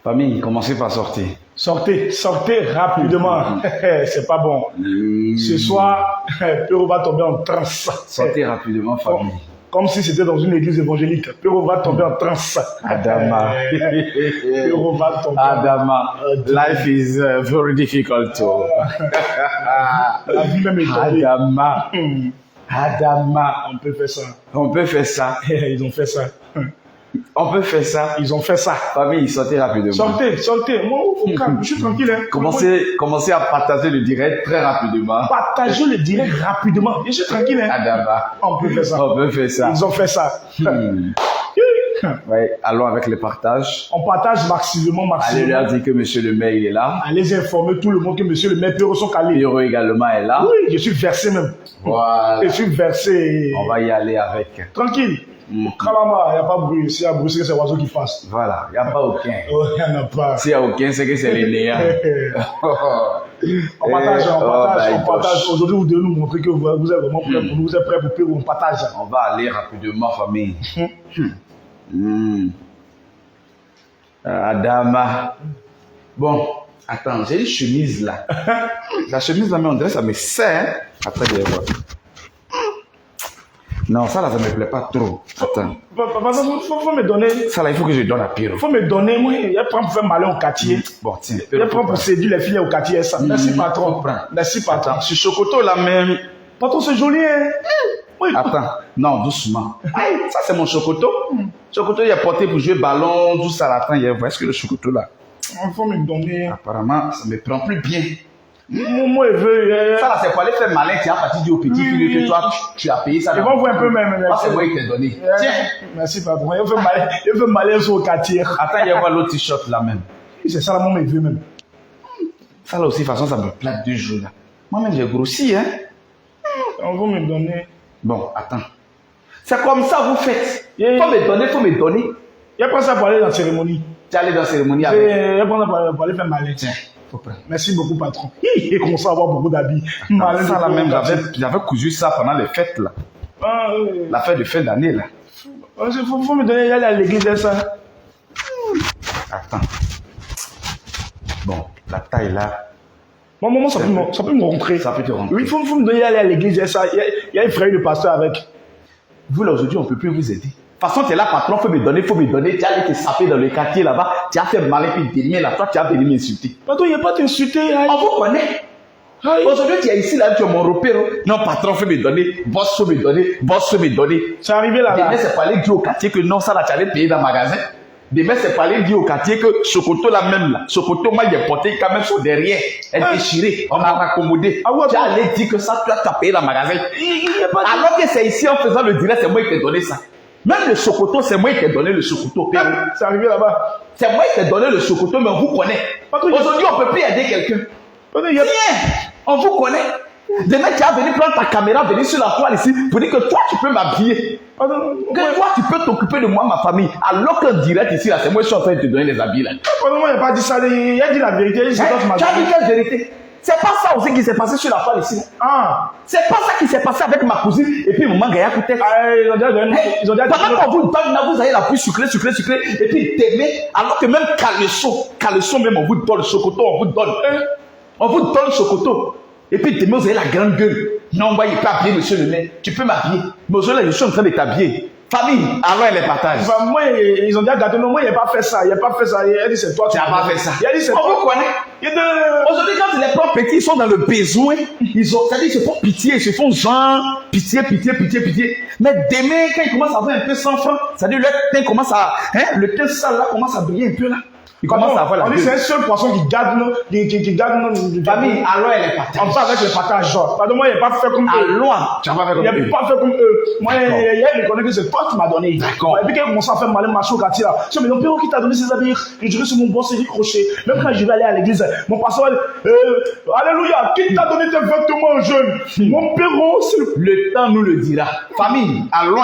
Famille, commencez par sortir. Sortez rapidement. C'est pas bon. Ce soir, Péro va tomber en transe. Sortez rapidement, famille. Comme si c'était dans une église évangélique. Péro va tomber en transe. Adama. Péro va tomber Adama. Life is very difficult. La vie même est tombée. Adama. Adama. On peut faire ça. On peut faire ça. Ils ont fait ça. On peut faire ça. Ils ont fait ça. Famille, sortez rapidement. Sortez. Moi, au calme, je suis tranquille. Hein. Commencez à partager le direct très rapidement. Partagez le direct rapidement. Je suis tranquille. Hein. Adama. On peut faire ça. On peut faire ça. Ils ont fait ça. Oui, allons avec le partage. On partage maximum. Allez leur dire que monsieur le maire il est là. Allez informer tout le monde que monsieur le maire Péro sont calés. Péro également est là. Oui, je suis versé même. Voilà. Je suis versé. On va y aller avec. Tranquille. Kalama, il n'y a pas de bruit. S'il y a bruit, c'est que c'est l'oiseau qui passe. Voilà, il n'y a pas aucun. Oh, il n'y en a pas. S'il n'y a aucun, c'est que c'est les néants. On partage. Aujourd'hui, vous devez nous montrer que vous êtes vraiment prêts pour nous. Vous êtes prêts pour Péro, on partage. On va aller rapidement, famille. Adama. Bon, attends, j'ai une chemise là. La chemise là, mais on dirait ça me sert. Attends, je vais voir. Non, ça là, ça me plaît pas trop. Attends. Faut me donner. Ça là, il faut que je donne à Péro. Faut me donner, moi, il y a pas pour faire malin au quartier. Bon, tiens. Il y a pas pour séduire les filles au quartier, ça. Merci, patron. Merci, patron. Attends, ce chocoto là même. Patron, c'est joli, hein. Oui. Attends, non, doucement. Aïe, ça c'est mon chocoto. Chocoto, il est porté pour jouer ballon, tout ça. Attends, est-ce que le chocoto là? Il faut me donner. Apparemment, ça me prend plus bien. Moi, il veut. Ça là, c'est pour aller faire malin. Tu as parti du au petit fil que toi, tu as payé ça. Ils vont voir un peu même. C'est moi qui t'ai donné. Tiens. Merci, patron. Il veut malin sur le quartier. Attends, il y a l'autre t-shirt là même. C'est ça, là, moi, il veut même. Ça là aussi, de toute façon, ça me plate 2 jours là. Moi-même, j'ai grossi, hein. On va me donner. Bon, attends. C'est comme ça vous faites. Faut me donner. Il n'y a pas ça pour aller dans la cérémonie. Tu es allé dans la cérémonie avec. Il n'y a pas ça pour aller faire malin. Tiens, faut prendre. Merci beaucoup, patron. Et qu'on sait avoir beaucoup d'habits. Ça là même, j'avais cousu ça pendant les fêtes là. Ah, oui. La fête de fin d'année là. Il faut me donner, aller à l'église de ça. Attends. Bon, la taille là. Maman, ça peut me rentrer. Ça peut te rentrer. Oui, il faut me donner, aller à l'église de ça. Il y a un frère de pasteur avec. Vous là aujourd'hui, on ne peut plus vous aider. De toute façon, tu es là, patron, faut me donner. Tu as allé te saper dans le quartier là-bas. Tu as fait mal et puis demain là, toi, tu as venu m'insulter. Patron, il n'y a pas t'insulter. On vous connaît. Aujourd'hui, tu es ici là, tu es mon repère. Non, patron, faut me donner. Boss, faut me donner. Boss, faut me donner. C'est arrivé là. Demain, c'est pas aller dire au quartier que non, ça là, tu allais payer dans le magasin. Demain, c'est pas aller dire au quartier que Chocoto là même là. Chocoto, moi, il est porté quand même sur derrière. Elle est déchirée. On m'a raccommodé. Tu allais dire que ça, tu as payé dans le magasin. Alors que c'est ici, en faisant le direct, c'est moi qui t'ai donné ça. Même le Chocoto, c'est moi qui t'ai donné le Chocoto. C'est arrivé là-bas. C'est moi qui t'ai donné le Chocoto, mais on vous connaît. Aujourd'hui, on ne peut plus aider quelqu'un. Viens, on vous connaît. Demain, tu vas venir prendre ta caméra, venir sur la toile ici, pour dire que toi, tu peux m'habiller. Que toi, tu peux t'occuper de moi, ma famille. Alors que direct ici, là, c'est moi qui suis en train de te donner les habits. Là. Moi, il n'a pas dit ça. Il a dit la vérité. Tu as dit quelle vérité? C'est pas ça aussi qui s'est passé sur la toile ici. Ah. C'est pas ça qui s'est passé avec ma cousine et puis maman Gaïa Koutek. Ils ont déjà pendant qu'on vous donne, vous avez la plus sucrée, et puis t'aimez, alors que même caleçon même, on vous donne le chocoto, on vous donne. On vous donne le chocoto. Et puis t'aimez, vous avez la grande gueule. Non, moi, il peut habiller monsieur le maire. Tu peux m'habiller. Mais aujourd'hui, je suis en train de t'habiller. Famille, alors elle les partage. Enfin, moi, ils ont déjà gâté. Non, moi, il n'a pas fait ça. Il n'a pas fait ça. Il a dit c'est toi. Tu n'as pas fait ça. Il a dit c'est toi. On vous connaît. Aujourd'hui, quand les prends petits, ils sont dans le besoin. C'est-à-dire, ils se font pitié. Ils se font genre pitié. Mais demain, quand ils commencent à avoir un peu 100 francs, c'est-à-dire, le teint commence à. Le teint sale là commence à briller un peu là. Il commence à avoir la. On dit c'est un seul poisson qui garde nos. Famille, alors elle est partagée. On parle avec les partages. Pardon, moi, il n'a pas fait comme eux. Alors, tu n'as pas fait comme eux. Il n'a pas fait comme eux. Moi, il reconnaît que c'est toi qui m'as donné. D'accord. Et puis quand il commence à faire mal marcher au quartier là. Je me dis, mon père qui t'a donné ses habits. Il dirait sur mon boss, il crochet. Même quand je vais aller à l'église, mon pasteur va dire, alléluia, qui t'a donné tes vêtements jeunes? Mon père, le temps nous le dira. Famille, allons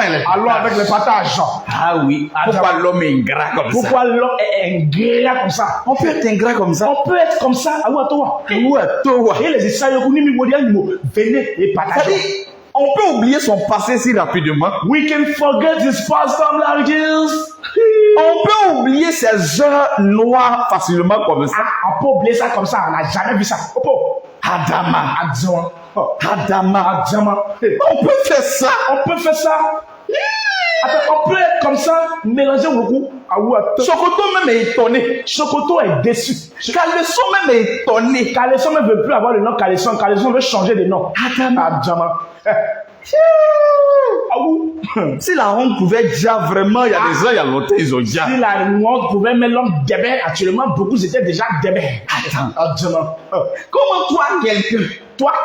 avec les partages. Ah oui, pourquoi l'homme est ingrat comme ça? Pourquoi l'homme est ingrat comme ça? On peut être ingrat comme ça. On peut être comme ça. Et les Israéliens, venez et partagez. On peut oublier son passé si rapidement. We can forget his past time like this. On peut oublier ces heures noires facilement comme ça. On peut oublier ça comme ça, on n'a jamais vu ça. Adama. Adama. Adama. Adama. On peut faire ça. On peut faire ça. Attends, on peut être comme ça, mélanger beaucoup. Sokoto même est étonné. Sokoto est déçu. Caleçon même est étonné. Caleçon ne veut plus avoir le nom Caleçon. Caleçon veut changer de nom. Adama. Si la honte pouvait déjà vraiment, il y a des gens, il y a longtemps, ils ont déjà. Si la honte pouvait mettre l'homme débert, actuellement, beaucoup étaient déjà débert. Attends. Comment toi,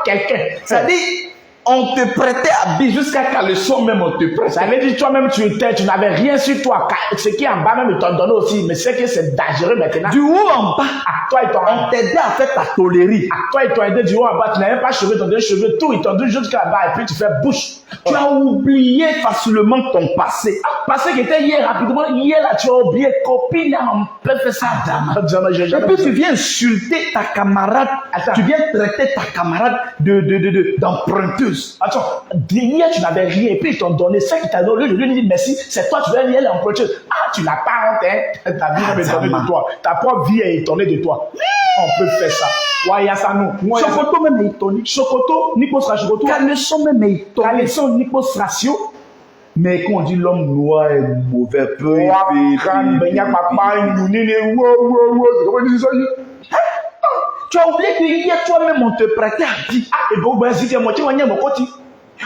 quelqu'un, c'est-à-dire, on te prêtait habit jusqu'à caleçon même, on te prêtait. Ça veut dire toi-même, tu n'avais rien sur toi. Ce qui est en bas même, ils t'ont donné aussi. Mais c'est que c'est dangereux maintenant. Du haut en bas, toi, on t'aidait à faire ta tolérie. Toi, ils t'ont aidé du haut en bas. Tu n'avais pas cheveux, ils t'ont donné cheveux, tout. Ils t'ont donné jusqu'à là-bas et puis tu fais bouche. Tu as oublié facilement ton passé. Passé qui était hier, rapidement. Hier, là, tu as oublié. Copine, là, on peut faire ça. Et puis tu viens insulter ta camarade. Tu viens traiter ta camarade d'emprunteuse. Attends, hier tu n'avais rien et puis ils t'ont donné ça qui t'a donné. Je lui dis merci, c'est toi, tu vas aller emprunteuse. Tu n'as pas honte, hein? Ta vie est étonnée de toi. Ta propre vie est étonnée de toi. On peut faire ça. Ouais, il y a ça, nous. Sokoto même est étonné. Sokoto, Nikos Rachokoto. Caleçon même est étonné. Caleçon, Nikos Ratio. Mais quand on dit l'homme noir est mauvais, tu as oublié que hier toi-même on te prêtait habit.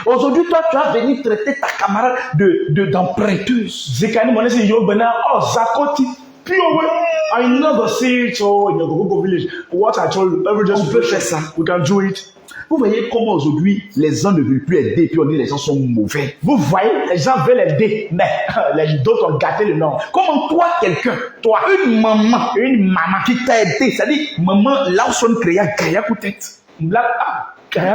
Aujourd'hui, toi, tu as venu traiter ta camarade d'emprunteuse. I never see it in the Gogo village. What I told you, every just on peut faire ça. We can do it. Vous voyez comment aujourd'hui les gens ne veulent plus aider, puis on dit les gens sont mauvais. Vous voyez, les gens veulent aider, mais les d'autres ont gâté le nom. Comment toi, quelqu'un, toi, une maman qui t'a aidé, c'est-à-dire maman, là où son créa Gaïa peut-être.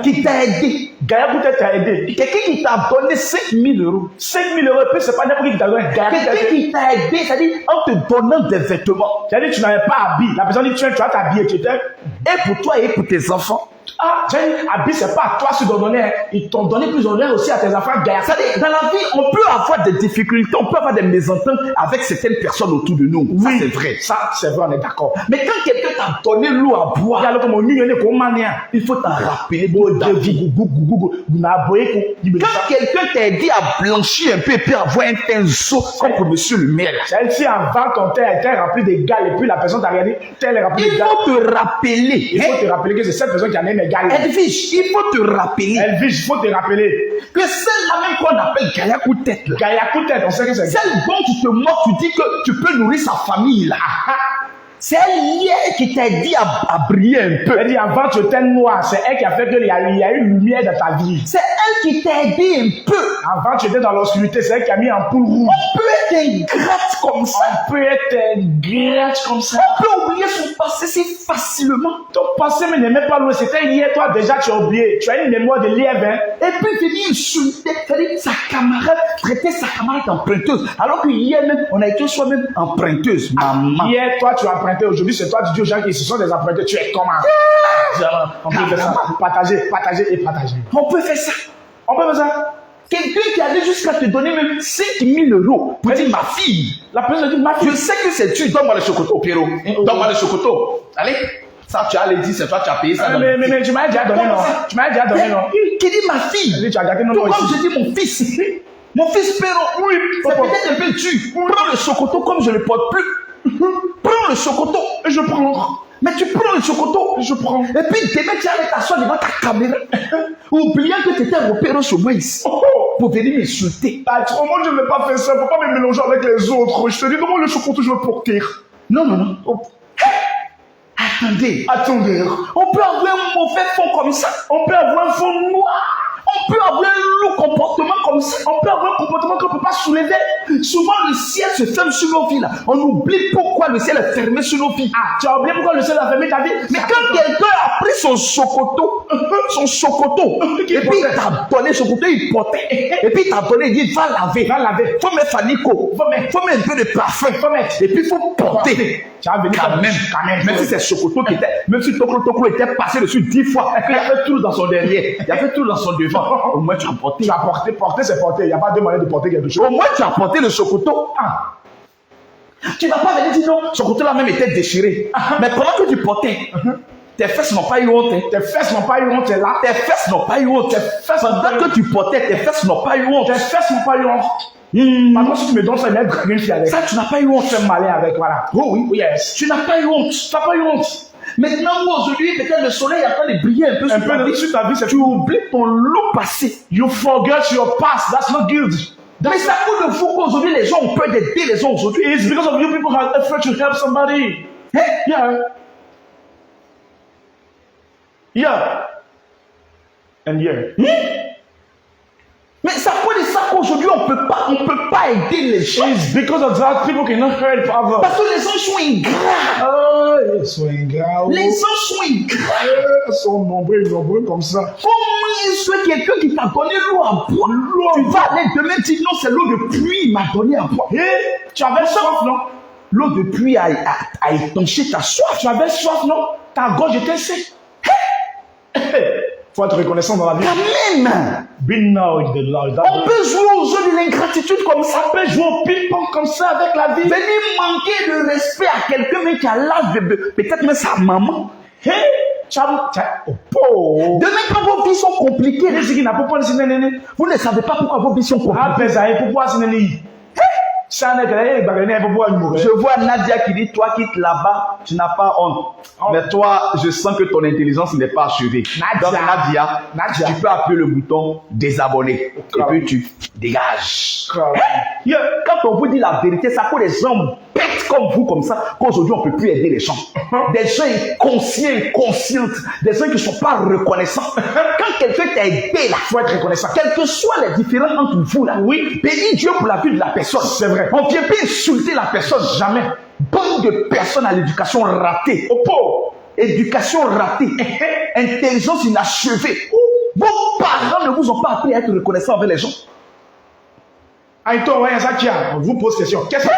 Qui t'a aidé. Gaïa peut-être t'a aidé. Quelqu'un qui t'a donné 5 000 euros. 5 000 euros, puis c'est pas n'importe qui t'a donné. Quelqu'un qui t'a aidé, c'est-à-dire en te donnant des vêtements. C'est-à-dire tu n'avais pas habillé. La personne dit tu vas t'habiller, tu étais. Et pour toi et pour tes enfants. Habit, c'est pas à toi qui t'ont donné. Ils t'ont donné plus d'honneur aussi à tes enfants. C'est-à-dire, dans la vie, on peut avoir des difficultés, on peut avoir des mésententes avec certaines personnes autour de nous. Oui, ça, c'est vrai. Ça, c'est vrai, on est d'accord. Mais quand quelqu'un t'a donné l'eau à boire, il faut t'en rappeler. Quand quelqu'un t'a aidé à blanchir un peu et puis avoir un teint chaud, comme pour monsieur le maire. Si avant ton teint était rempli de gales et puis la personne t'a regardé, tel est rempli de gales. Il faut te rappeler. Il faut te rappeler que c'est cette personne qui a même les gales. Edwige, il faut te rappeler. Edwige, il faut te rappeler que celle-là même qu'on appelle Gaïa Coup-Tête. Gaïa Coup-Tête, on sait que c'est celle dont tu te moques, tu dis que tu peux nourrir sa famille là. C'est elle hier qui t'a dit à briller un peu. Elle dit avant tu étais noir, c'est elle qui a fait qu'il y a eu lumière dans ta vie. C'est elle qui t'a aidé un peu. Avant tu étais dans l'obscurité, c'est elle qui a mis un poule rouge. On peut être ingrate comme ça. On peut être ingrate comme ça. On peut oublier son passé si facilement. Ton passé mais n'est même pas loin. C'était hier, toi déjà tu as oublié. Tu as une mémoire de lièvre. Hein? Et puis tu dis insulter, c'est-à-dire sa camarade, traiter sa camarade emprunteuse. Alors que hier même, on a été soi-même emprunteuse. Maman. Hier, toi tu as emprunté. Aujourd'hui, c'est toi qui dis aux gens qui se sont des empruntés. Tu es comment? On peut faire ça. Partager et partager. On peut faire ça. On peut faire ça. Quelqu'un qui allait jusqu'à te donner même 5 000 euros pour dire ma fille. La personne dit ma fille. Je sais que c'est tu. Donne-moi le chocoto, Pierrot. Donne-moi le chocoto. Allez. Ça, tu as les dit, c'est toi qui as payé ça. Mais tu m'as déjà donné, non? Tu m'as déjà donné, non? Qui dit ma fille? Tu as gâté non? Tout comme je dis mon fils. Mon fils Pierrot. Oui. C'est peut-être un peu dur. Prends le chocoto comme je ne le porte plus. Prends le chocoto et je prends. Mais tu prends le chocoto, je prends. Et puis demain tu allais t'asseoir devant ta caméra, oubliant que tu étais repéré sur Moïse pour venir m'insulter. Moi je ne vais pas faire ça, faut pas me mélanger avec les autres. Je te dis comment le chocoto je vais porter. Non. Attendez. On peut avoir un mauvais fond comme ça. On peut avoir un fond noir. On peut avoir un lourd comportement comme ça. On peut avoir un comportement qu'on ne peut pas soulever. Souvent, le ciel se ferme sur nos vies. Là. On oublie pourquoi le ciel est fermé sur nos vies. Tu as oublié pourquoi le ciel a fermé ta vie? Mais quand quelqu'un a pris son chocoto, et puis il t'a donné son chocoto, il portait. Et puis il t'a donné, il dit, va laver. Faut mettre Fanico. Faut mettre un peu de parfum. Et puis il faut porter. Quand même. Même si c'est chocoto qui était, même si Tokro était passé dessus 10 fois, il y avait tout dans son derrière, il y avait tout dans son devant. Au moins tu as porté. Porter, c'est porter. Il n'y a pas deux moyens de porter quelque chose. Au moins tu as porté le chocoto. Tu ne vas pas venir dire non, ce côté-là même était déchiré. Mais pendant que tu portais, tes fesses n'ont pas eu honte. Tes fesses n'ont pas eu honte, là. Tes fesses n'ont pas eu honte. Pendant que tu portais, tes fesses n'ont pas eu honte. Tes fesses n'ont pas eu honte. Maintenant, si tu me donnes ça, il va draguer une fille avec. Ça, tu n'as pas eu honte. Tu fais malin avec, voilà. Oh oui. Yes. Tu n'as pas eu honte. Tu n'as pas eu honte. Maintenant, aujourd'hui, peut-être le soleil est en train de briller un peu sur ta vie. Tu oublies ton lot passé. You forget your past. That's not good. Mais ça coûte le fou qu'aujourd'hui, les gens ont peur d'aider les gens aujourd'hui. It's because of you people have effort to help somebody. Hey, Yeah. And yeah. Mais ça coûte de ça qu'aujourd'hui, on peut pas aider les gens. It's because of that people cannot help others. Parce que les gens sont ingrats. Oh, ils sont ingrats. Les gens sont ingrats. Ils sont nombreux comme ça. Comment est-ce que quelqu'un qui t'a donné l'eau à boire, tu vas aller demain dire non, c'est l'eau de pluie, il m'a donné à boire. Tu avais soif, non? L'eau de pluie a étanché ta soif. Tu avais soif, non? Ta gorge était sèche. Faut être reconnaissant dans la vie. Quand même. Be now in the Lord. On peut jouer aux jeux de l'ingratitude comme ça. On peut jouer au ping-pong comme ça avec la vie. Venir manquer de respect à quelqu'un mais qui a l'âge de peut-être même sa maman. Oh. Demain quand vos vies sont compliquées, vous ne savez pas pourquoi vos vies sont compliquées. Je vois Nadia qui dit, toi quitte là-bas, tu n'as pas honte. Mais toi, je sens que ton intelligence n'est pas achevée. Donc Nadia, tu peux appuyer le bouton désabonner. Et puis tu dégages. Quand on vous dit la vérité, ça fait des gens bêtes comme vous, comme ça, qu'aujourd'hui on ne peut plus aider les gens. Des gens inconscients, inconscientes, des gens qui ne sont pas reconnaissants. Quand quelqu'un t'a aidé là, il faut être reconnaissant. Quelles que soient les différences entre vous là, bénis Dieu pour la vie de la personne. C'est vrai. On ne vient pas insulter la personne, jamais. Bande de personnes à l'éducation ratée. Éducation ratée. Intelligence inachevée. Vos parents ne vous ont pas appris à être reconnaissants envers les gens. On vous pose question. Qu'est-ce que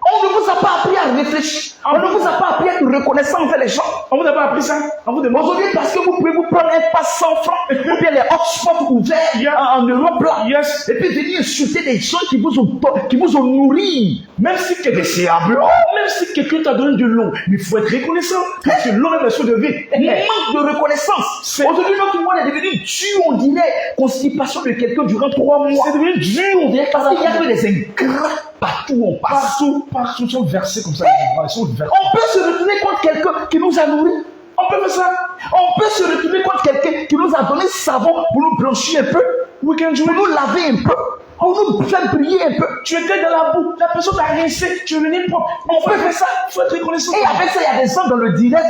on ne vous a pas appris à réfléchir. On ne vous a pas appris à être reconnaissant envers les gens. On vous a pas appris ça. Aujourd'hui, parce que vous pouvez vous prendre un pass 100 francs, ou bien les hotspots ouverts en Europe là, et puis venir insulter des gens qui vous ont nourri. Même si quelqu'un t'a donné de l'eau, il faut être reconnaissant. Parce que l'eau est la chose de vie. Manque de reconnaissance. Aujourd'hui, notre monde est devenu dur, on dirait, constipation de quelqu'un durant 3 mois. C'est devenu dur, on dirait, parce qu'il y a que des ingrats partout où on passe. Partout, ils sont versés comme ça. Ils sont versés. On peut se retourner contre quelqu'un qui nous a nourris. On peut faire ça. On peut se retourner contre quelqu'un qui nous a donné savon pour nous blanchir un peu. Pour nous laver un peu. Pour nous faire briller un peu. Tu étais dans la boue. La personne t'a rincé. Tu es venu propre. On peut faire ça. Il faut être reconnaissant. Et avec ça, il y a des gens dans le direct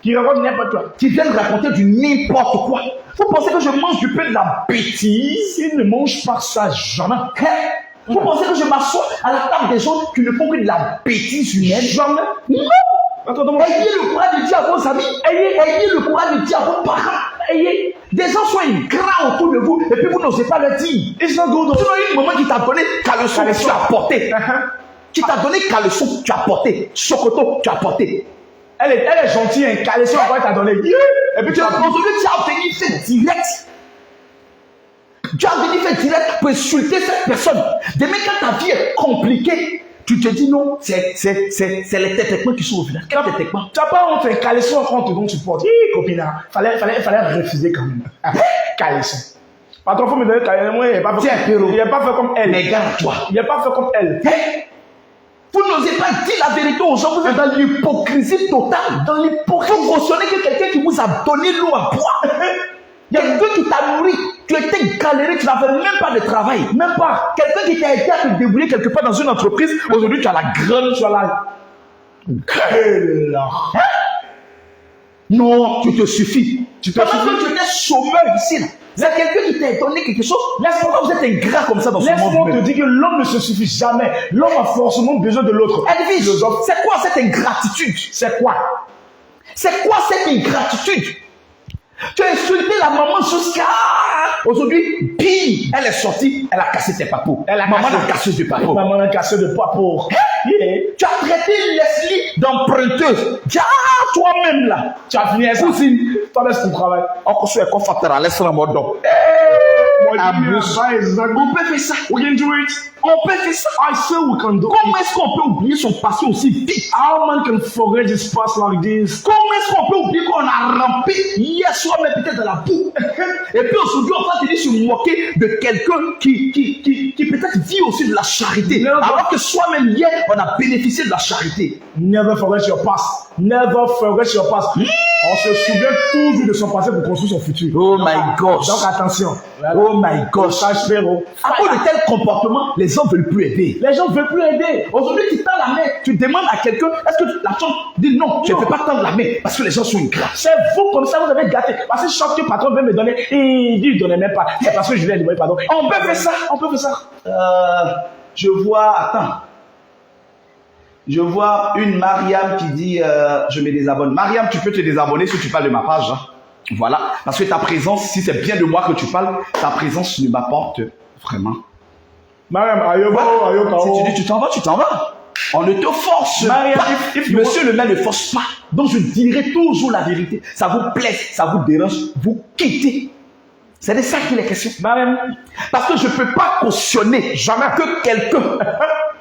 qui racontent n'importe quoi. Qui viennent raconter du n'importe quoi. Vous pensez que je mange du pain de la bêtise? Ils ne mangent pas ça jamais. Vous pensez que je m'assois à la table des gens qui ne font que de la bêtise humaine? Jamais. Non. Ayez le courage de dire à vos amis, ayez le courage de dire à vos parents, des gens sont ingrats autour de vous et puis vous n'osez pas le dire. Ils sont good. Tu as eu un moment qui t'a donné caleçon, tu as porté. Qui t'a donné caleçon, tu as porté. Chocoto, tu as porté. Elle est gentille, un caleçon, elle t'a donné. Et puis tu as obtenu fait direct. Tu as venu faire direct pour insulter cette personne. Demain, quand ta vie est compliquée, tu te dis non, c'est les tétèquements qui sont au final. Quel tétèquement? Tu n'as pas honte, un caleçon encore dont tu portes. Copina, fallait refuser quand même. Caleçon. Patron, faut me donner caleçon. Il n'a pas fait comme elle. Mais garde-toi. Il n'a pas fait comme elle. Vous n'osez pas dire la vérité aux gens, vous êtes dans l'hypocrisie totale. Dans l'hypocrisie. Vous cautionnez que quelqu'un qui vous a donné l'eau à boire. Quelqu'un qui t'a nourri, tu étais galéré, tu n'avais même pas de travail. Même pas. Quelqu'un qui t'a aidé à te débrouiller quelque part dans une entreprise, aujourd'hui tu as la grande, tu as la... Non, tu te suffis. Pendant que tu étais chômeur ici, là. C'est quelqu'un qui t'a donné quelque chose. Laisse-moi, vous êtes ingrat comme ça dans ce monde. Laisse-moi te dire que l'homme ne se suffit jamais. L'homme a forcément besoin de l'autre. Edwige, c'est quoi cette ingratitude? C'est quoi? C'est quoi cette ingratitude? Tu as insulté la maman jusqu'à... Aujourd'hui, bim, elle est sortie, elle a cassé tes papous. Maman a cassé de papous. Maman a cassé de papous. Tu as traité Leslie d'emprunteuse. Toi-même là. Tu as fini ça. Cousine. Toi, laisse ton travail. Encore sur les coffres, tu as laissé la mode. abuse. Exactly. On peut faire ça. We can do it. On peut faire ça. I say we can do Comment it. est-ce qu'on peut oublier son passé aussi vite? How man can forget his past like this? Comment est-ce qu'on peut oublier qu'on a rampé hier soir, mais peut-être dans la boue? Et puis aujourd'hui, on va te dire se moquer de quelqu'un qui peut-être vit aussi de la charité. Never. Alors que soi-même hier, on a bénéficié de la charité. Never forget your past. Never forget your past. On se souvient toujours de son passé pour construire son futur. Oh my gosh. Donc attention. Oh my gosh. Sage frérot. À cause de tel comportement, les gens ne veulent plus aider. Les gens ne veulent plus aider. Aujourd'hui, tu tends la main, tu demandes à quelqu'un, est-ce que la personne dit non, je ne peux pas tendre la main parce que les gens sont ingrats. C'est vous comme ça, vous avez gâté. Parce que chaque patron veut me donner, il dit, il ne donnait même pas. C'est parce que je lui ai demandé pardon. On peut faire ça. On peut faire ça. Je vois, attends. Je vois une Mariam qui dit, je me désabonne. Mariam, tu peux te désabonner si tu parles de ma page. Hein. Voilà. Parce que ta présence, si c'est bien de moi que tu parles, ta présence ne m'apporte vraiment. Mariam, ayobo, ayobo. Si tu dis tu t'en vas, tu t'en vas. On ne te force Mariam, pas. if Monsieur le maire ne force pas. Donc je dirai toujours la vérité. Ça vous plaît, ça vous dérange, vous quittez. C'est de ça qu'il est question. Mariam, parce que je ne peux pas cautionner jamais que quelqu'un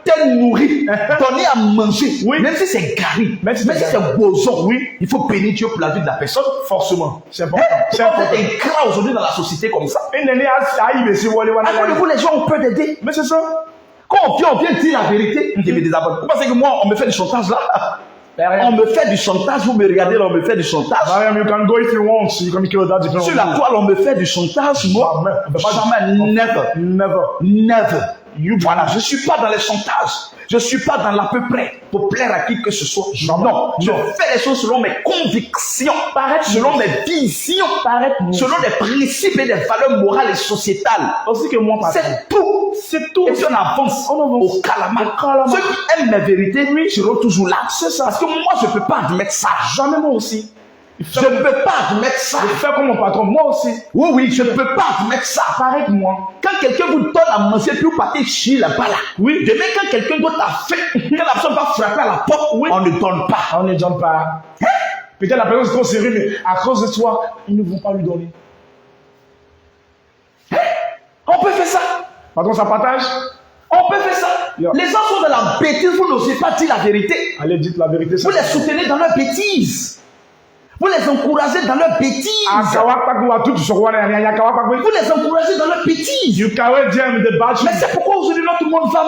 t'ait nourri, donné à manger, oui. Même si c'est gari, même si c'est boson, oui, il faut bénir Dieu pour la vie de la personne. forcément. C'est important. C'est important. Vous êtes incroyable aujourd'hui dans la société comme ça. À Mais vous, les gens ont peur d'aider. c'est ça. Quand on vient dire la vérité, je me désabonne. Vous pensez que moi, on me fait du chantage là? On me fait du chantage, vous me regardez là, on me fait du chantage. Mariam, you can go if you want. You can kill that different. Sur la toile, on me fait du chantage. Moi, jamais, never. Never. Never. Voilà, je ne suis pas dans les chantages. Je ne suis pas dans l'à peu près pour plaire à qui que ce soit. Non, je fais les choses selon mes convictions, selon mes visions, selon des principes et des valeurs morales et sociétales. Aussi que moi, c'est tout. C'est tout. Et puis on avance au calama. Ceux qui aiment mes vérités, oui, seront toujours là. C'est ça. Parce que moi, je ne peux pas admettre ça. Jamais moi aussi. Je ne peux pas admettre ça. Je fais comme mon patron, moi aussi. Oui, je ne peux pas admettre ça. Pareil que moi. Quand quelqu'un vous donne à manger, puis vous partez chier là-bas là. Oui. Demain, quand quelqu'un d'autre a fait, quand la personne va frapper à la porte, oui. On ne donne pas. On ne donne pas. Hein? Peut-être la personne est trop sérieuse, mais à cause de toi, ils ne vont pas lui donner. Hein? On peut faire ça. Patron, ça partage. On peut faire ça. Yeah. Les gens sont dans la bêtise, vous n'osez pas dire la vérité. Allez, dites la vérité. Vous les soutenez dans leur bêtise. Vous les encouragez dans leur bêtise. Vous les encouragez dans leur bêtise. Mais c'est pourquoi aujourd'hui notre monde va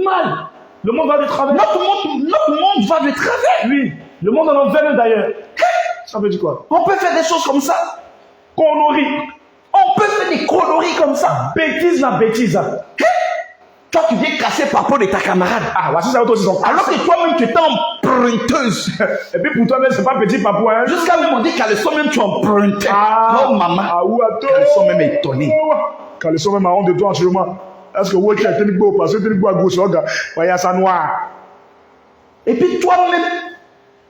mal. Le monde va de travers. Notre monde va de travers. Oui. Le monde en envers d'ailleurs. Ça veut dire quoi? On peut faire des choses comme ça. Conneries. On peut faire des conneries comme ça. Bêtise la bêtise. Toi, tu viens casser par rapport de ta camarade. Ah, voici ça, aussi sont. Alors que toi-même, tu es emprunteuse. Et puis pour toi-même, c'est pas petit papou. Hein? Jusqu'à même on dit caleçon même, tu empruntais. Ah, oh, maman. Ah, ou à toi. Caleçon même étonné. Caleçon même a honte de toi, actuellement. Est-ce que vous êtes technique beau parce que technique beau à gauche, voyez ça noir. Et puis toi-même,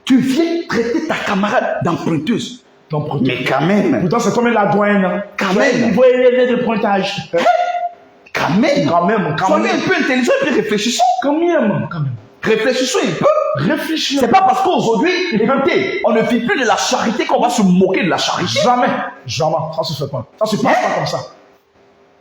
tu viens traiter ta camarade d'emprunteuse. Mais quand même. Pourtant, c'est toi-même la douane. Quand même. Il faut élever le pointage. Quand même. Soyez un peu intelligent et puis réfléchissons. Quand même. Réfléchissons un peu. Réfléchissons. C'est pas parce qu'aujourd'hui, écoutez, on ne vit plus de la charité qu'on va se moquer de la charité. Jamais. Ça se fait pas. Ça se passe pas comme ça.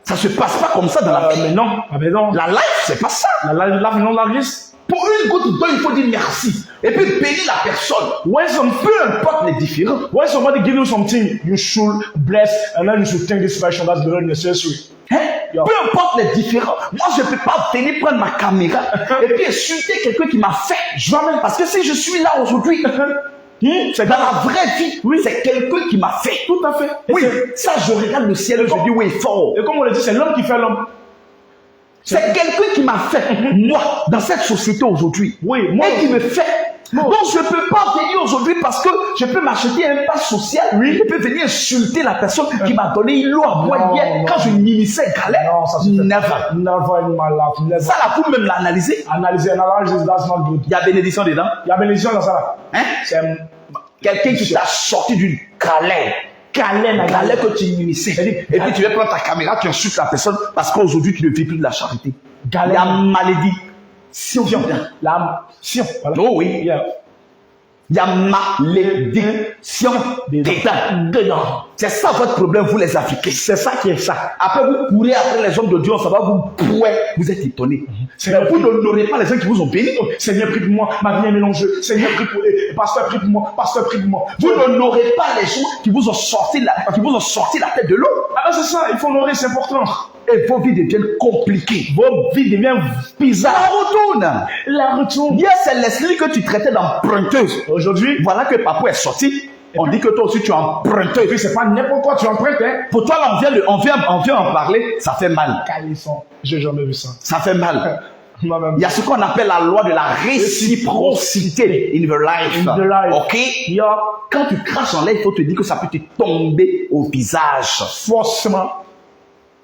Ça se passe pas comme ça dans la vie. Mais non. La life, c'est pas ça. La life, non, la vie. Pour une goutte d'eau, il faut dire merci. Et puis bénir la personne. Peu importe les différents. When somebody give you something, you should bless and then you should thank this person. That's very necessary. Peu importe les différents. Moi, je ne peux pas venir prendre ma caméra et puis insulter quelqu'un qui m'a fait. Jamais. Parce que si je suis là aujourd'hui, c'est dans la vraie vie. Oui. C'est quelqu'un qui m'a fait. Tout à fait. Oui. Ça, je regarde le ciel et je dis oui, fort. Et comme on le dit, c'est l'homme qui fait l'homme. C'est quelqu'un qui m'a fait, moi, dans cette société aujourd'hui. Oui, moi. Et qui me fait. Donc, je ne peux pas venir aujourd'hui parce que je peux m'acheter un pass social. Oui. Je peux venir insulter la personne qui m'a donné une loi à boire hier quand je m'initiais galère. Non, ça se fait. Never. Never in my life. Never. Ça, là, pour même l'analyser. Analyser, that's not good. Il y a bénédiction dedans. Il y a bénédiction dans ça là. Hein? C'est quelqu'un qui t'a sorti d'une galère. Galère que tu initiais. Et puis tu vas prendre ta caméra, tu insultes la personne parce qu'aujourd'hui tu ne vis plus de la charité. Galère. La malédiction. La sion. Voilà. Oh oui. Yeah. Il y a malédiction dedans. C'est ça votre problème, vous les Africains. C'est ça qui est ça. Après, vous courez après les hommes de Dieu, ça va vous pouet. Vous êtes étonnés. Mais vous n'honorez pas les gens qui vous ont bénis. Seigneur, prie pour moi. Ma vie est mélangée. Seigneur, prie pour pasteur, prie pour moi. Pasteur, prie pour moi. Vous n'honorez pas les gens qui vous ont sorti la tête de l'eau. Ah, c'est ça. Il faut honorer, c'est important. Et vos vies deviennent compliquées. Vos vies deviennent bizarres. La retourne. Hier, c'est Leslie que tu traitais d'emprunteuse. Aujourd'hui, voilà que papa est sorti. On dit que toi aussi tu es emprunteuse. Puis c'est pas n'importe quoi, tu empruntes, hein. Pour toi, là, on vient en parler, ça fait mal. Calisson. J'ai jamais vu ça. Ça fait mal. Il y a ce qu'on appelle la loi de la réciprocité in the life. Ok? Quand tu craches en l'air, il faut te dire que ça peut te tomber au visage. Forcément.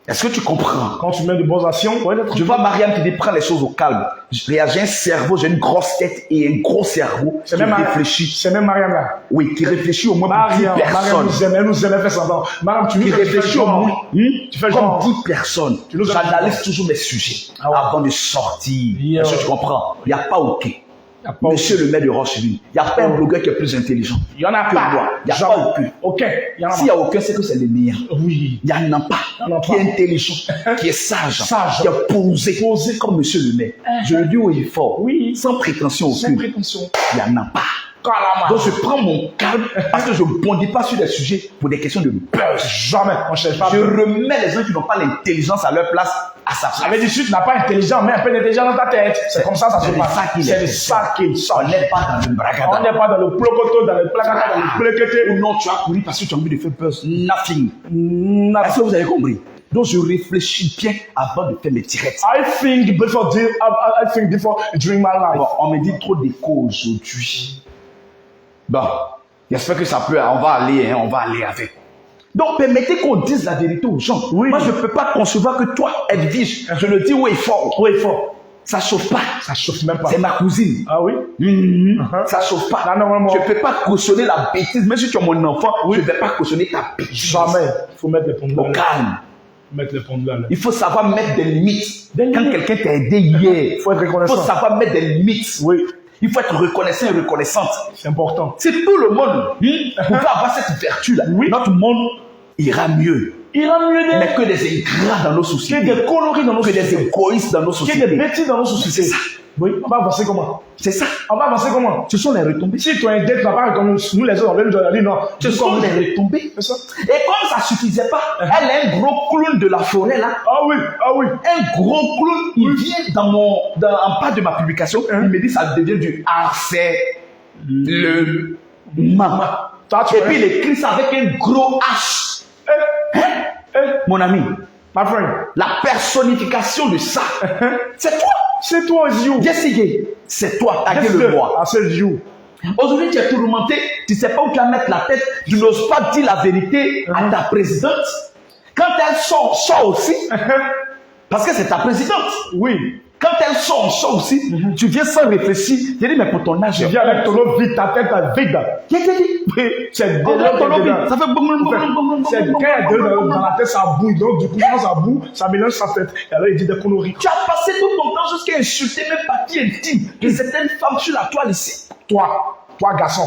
Est-ce que tu comprends? Quand tu mets de bonnes actions, je vois Mariam qui dit prends les choses au calme. J'ai un cerveau, j'ai une grosse tête et un gros cerveau qui réfléchit. C'est même Mariam là. Oui, qui réfléchit au moins pour 10 personnes. Mariam nous aime, fait semblant. Mariam, tu nous réfléchis au moins tu fais comme 10 personnes. J'analyse toujours mes sujets avant de sortir. Est-ce que tu comprends? Il n'y a pas OK. Monsieur le maire de Rocheville, il n'y a pas un blogueur qui est plus intelligent. Il n'y en a que pas. moi. Il n'y a pas aucun. S'il n'y a aucun, c'est que c'est le meilleur. Oui. Il n'y en a pas. Qui est intelligent, qui est sage, qui est posé comme monsieur le maire. Je le dis haut et fort. Oui. Sans prétention aucune. Sans prétention. Il n'y en a pas. Donc je prends mon calme parce que je ne bondis pas sur des sujets pour des questions de buzz. Jamais. Je remets les gens qui n'ont pas l'intelligence à leur place à sa place. Ça veut dire que tu n'as pas intelligent, mais un peu d'intelligence dans ta tête. C'est comme ça se passe. C'est ça qu'il sort. On n'est pas dans le bragada. On n'est pas dans le plocoto, dans le placata, dans le plequeté. Ou non, tu as couru parce que tu as envie de faire buzz. Nothing. Est-ce que vous avez compris? Donc je réfléchis bien avant de faire mes tirettes. I think before during my life. Bon, on me dit trop d'écho aujourd'hui. Bon, j'espère que ça peut, on va aller avec. Donc, permettez qu'on dise la vérité aux gens. Oui. Moi, je ne peux pas concevoir que toi, Edwige, je le dis haut et fort. Haut et fort. Ça chauffe pas. Ça chauffe même pas. C'est ma cousine. Ah oui? Ça chauffe pas. Non. Je ne peux pas cautionner la bêtise. Même si tu es mon enfant, je ne vais pas cautionner ta bêtise. Jamais. Il faut mettre les ponts au calme. Mettre les ponts là. Il faut savoir mettre des limites. Quand quelqu'un t'a aidé hier, il faut être reconnaissant. Il faut savoir mettre des limites. Oui. Il faut être reconnaissant et reconnaissante. C'est important. Si tout le monde pouvait avoir cette vertu-là, notre monde ira mieux. Mais que des ingrats dans nos sociétés. Que des coloris dans nos sociétés. Que des égoïstes dans nos sociétés. Que des bêtises dans nos sociétés. C'est ça. Oui, on va avancer comment? C'est ça. On va avancer comment? Ce sont les retombées. Si tu as un dette, tu vas pas comme nous les autres, on vient de dire non. Ce sont les retombées. C'est ça. Et comme ça suffisait pas, elle est un gros clown de la forêt là. Ah oui. Un gros clown, il vient en bas de ma publication, il me dit ça devient du harcèlement. Et puis il écrit ça avec un gros H. Mon ami, my friend, la personnification de ça, c'est toi. C'est toi, you. Jessica, c'est toi, taguez-le-moi. Ah, c'est you. Aujourd'hui, tu es tourmenté, tu ne sais pas où tu vas mettre la tête, tu n'oses pas dire la vérité à ta présidente. Quand elle sort aussi, parce que c'est ta présidente. Oui. Quand elle sort aussi, tu viens sans réfléchir. Tu dis, mais pour ton âge. Tu viens avec ton eau vide, ta tête vide. Qu'est-ce que tu dis? C'est ton eau vide. Ça fait boum. C'est quand dans la tête, ça bouille. Donc, du coup, quand ça boue, ça mélange sa tête. Et alors, il dit des conneries. Tu as passé tout ton temps jusqu'à insulter même partie intime de certaines femmes sur la toile ici. Toi, garçon.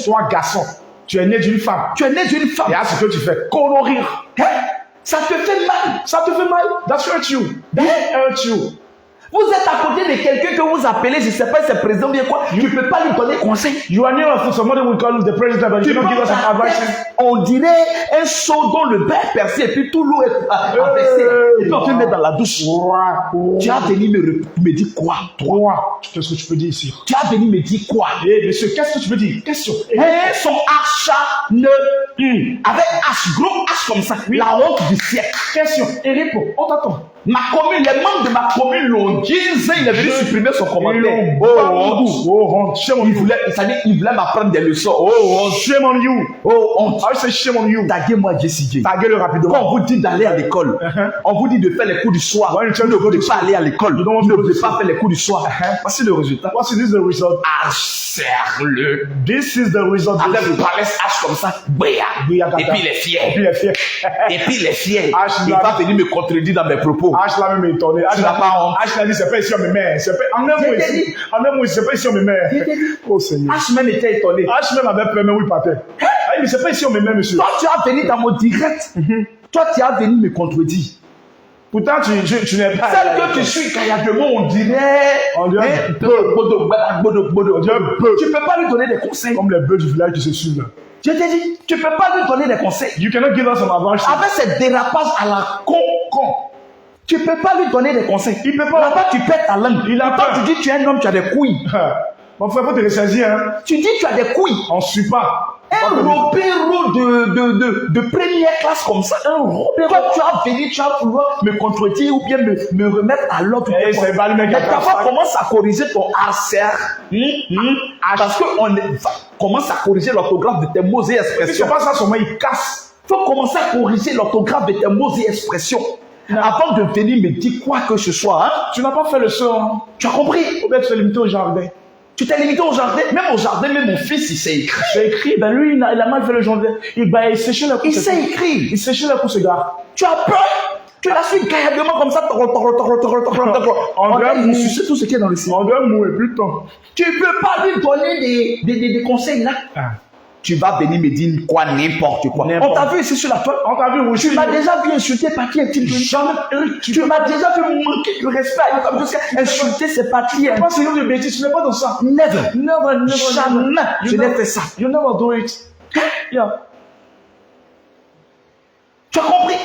Toi, garçon. Tu es né d'une femme. Et à ce que tu fais, conneries. Ça te fait mal. That's hurt you. Vous êtes à côté de quelqu'un que vous appelez, je ne sais pas si c'est président ou bien quoi, tu ne peux pas lui donner conseil. You are near us, somebody will call the president, but you don't give us some advice. On dirait un seau dont le bain est percé et puis tout l'eau est versé. Et puis on te met dans la douche. Tu as venu me dire quoi, toi? Qu'est-ce que tu peux dire ici? Tu as venu me dire quoi? Monsieur, qu'est-ce que tu peux dire? Question. Son acharnement. Avec H, gros H comme ça. La honte du siècle. Question. Et réponds. On t'attend. Les membres de ma commune l'ont dit, il est venu supprimer son commentaire. Il voulait m'apprendre des leçons. Shame on you. Honte. I say shame on you. Taguez-moi Jessica. Taguez-le rapidement. Quand on vous dit d'aller à l'école, on vous dit de faire les cours du soir. Vous ne voulez pas aller à l'école. Vous ne voulez pas faire les cours du soir. Voici le résultat. What is the result? Serre-le. This is the result. Avec le palais H comme ça. Béa. Et puis il est fier. Et puis il est fier. Et puis il est fier. Ah, Il va venir me contredire dans mes propos. H l'a même étonné. Tu n'as pas honte. H l'a dit, c'est pas ici on me met. C'est pas, en un mot ici. En un mot, c'est pas ici on me met. Oh Seigneur. H même était étonné. H même avait peur, mais où il partait. Ah, mais c'est pas ici on me met, monsieur. Toi, tu as venu dans mon direct. Toi, tu as venu me contredire. Pourtant, tu n'es pas. Celle que tu suis caillardement, on dirait. On dirait hein, peu. bodo. On dirait peu. Tu ne peux pas lui donner des conseils. Comme les bœufs du village qui se suivent là. Je t'ai dit, tu ne peux pas lui donner des conseils. You cannot give us some advice. Avec ces dérapages à la con. Tu ne peux pas lui donner des conseils. Il peut pas. Là-bas, tu pètes ta langue. Il a Toi, peur. tu dis, tu es un homme, tu as des couilles. Mon frère, faut te ressaisir, hein. Tu dis, tu as des couilles. On ne suit pas. Un robéro de première classe comme ça, un robéro, tu as venu, tu as voulu me contredire ou bien me remettre à l'ordre. Eh, c'est pas le mec qui a d'abord, fait ça. commence à corriger ton harcère. Parce qu'on commence à corriger l'orthographe de tes mots et Si expressions. c'est pas ça, seulement il casse. Il faut commencer à corriger l'orthographe de tes mots et expressions. Avant de venir me dire quoi que ce soit. Hein? Tu n'as pas fait le saut, hein. Tu as compris? Ou bien tu t'es limité au jardin. Tu t'es limité au jardin. Même au jardin, même mon fils, il sait écrire. J'ai écrit, ben lui, il a mal fait le jardin. Il séchait la couche. Il sait écrire. Il séchait la couche, ce gars. Tu as peur? Tu la suis gaillardement comme ça. On dirait il suce tout ce qui est dans le ciel. On doit mourir, putain. Tu ne peux pas lui donner des conseils là. Tu vas venir me dire quoi, n'importe quoi. N'importe. On t'a vu ici sur la toile. On t'a vu aussi. Tu m'as déjà vu insulter parti intime. Tu m'as déjà fait manquer de respect comme jusqu'à insulter ses parties Pas intimes. c'est de bêtises, tu n'es pas dans ça. Never. Never. Jamais. Je n'ai fait ça. You never do it. Yeah. Tu as compris?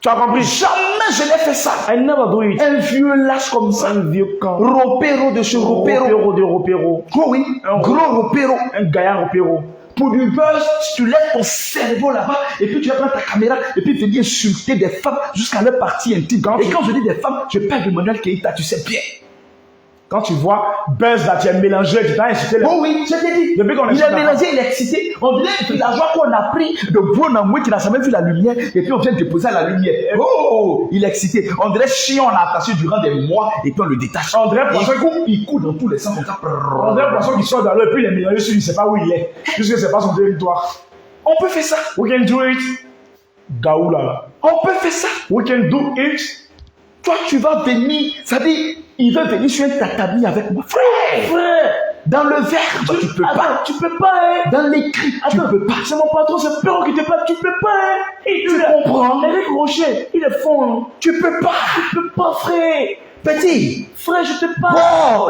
Tu as compris? Jamais je n'ai fait ça. I never do it. Un vieux lâche comme ça. Un vieux camp. Ropéro de chez Ropéro. Ropéro de Ropéro. Gros oui. Gros Ropéro. Un gaillard Ropéro. Pour du buzz, tu lèves ton cerveau là-bas et puis tu vas prendre ta caméra et puis venir insulter des femmes jusqu'à leur partie intime. Et quand je dis des femmes, je parle de Manuel Keïta, tu sais bien. Quand tu vois Buzz là, tu es mélangé, tu t'as incité les... Oh oui, je t'ai dit. Depuis qu'on est Il sur est la mélangé, il est excité. On dirait que l'argent qu'on a pris de Bonamoué qui n'a jamais vu la lumière et puis on vient déposer à la lumière. Oh, il est excité. On dirait chien, on a attaché durant des mois et puis on le détache. On dirait poisson il court dans tous les sens comme ça. On dirait poisson qui sort dans l'eau et puis il est mélangé sur lui, il ne sait pas où il est. Puisque c'est pas son territoire. On peut faire ça. We can do it. Gaoula. On peut faire ça. We can do it. Toi, tu vas venir, ça dit, il va venir sur un tatami avec moi. Frère, dans le verbe, tu peux pas. Tu peux pas, hein. Dans l'écrit, tu peux pas. C'est mon patron, c'est Perron qui te parle, tu peux pas, hein. Tu comprends? Eric Rocher, il est fond, hein. Tu peux pas. Tu peux pas, frère. Petit. Frère, je te parle.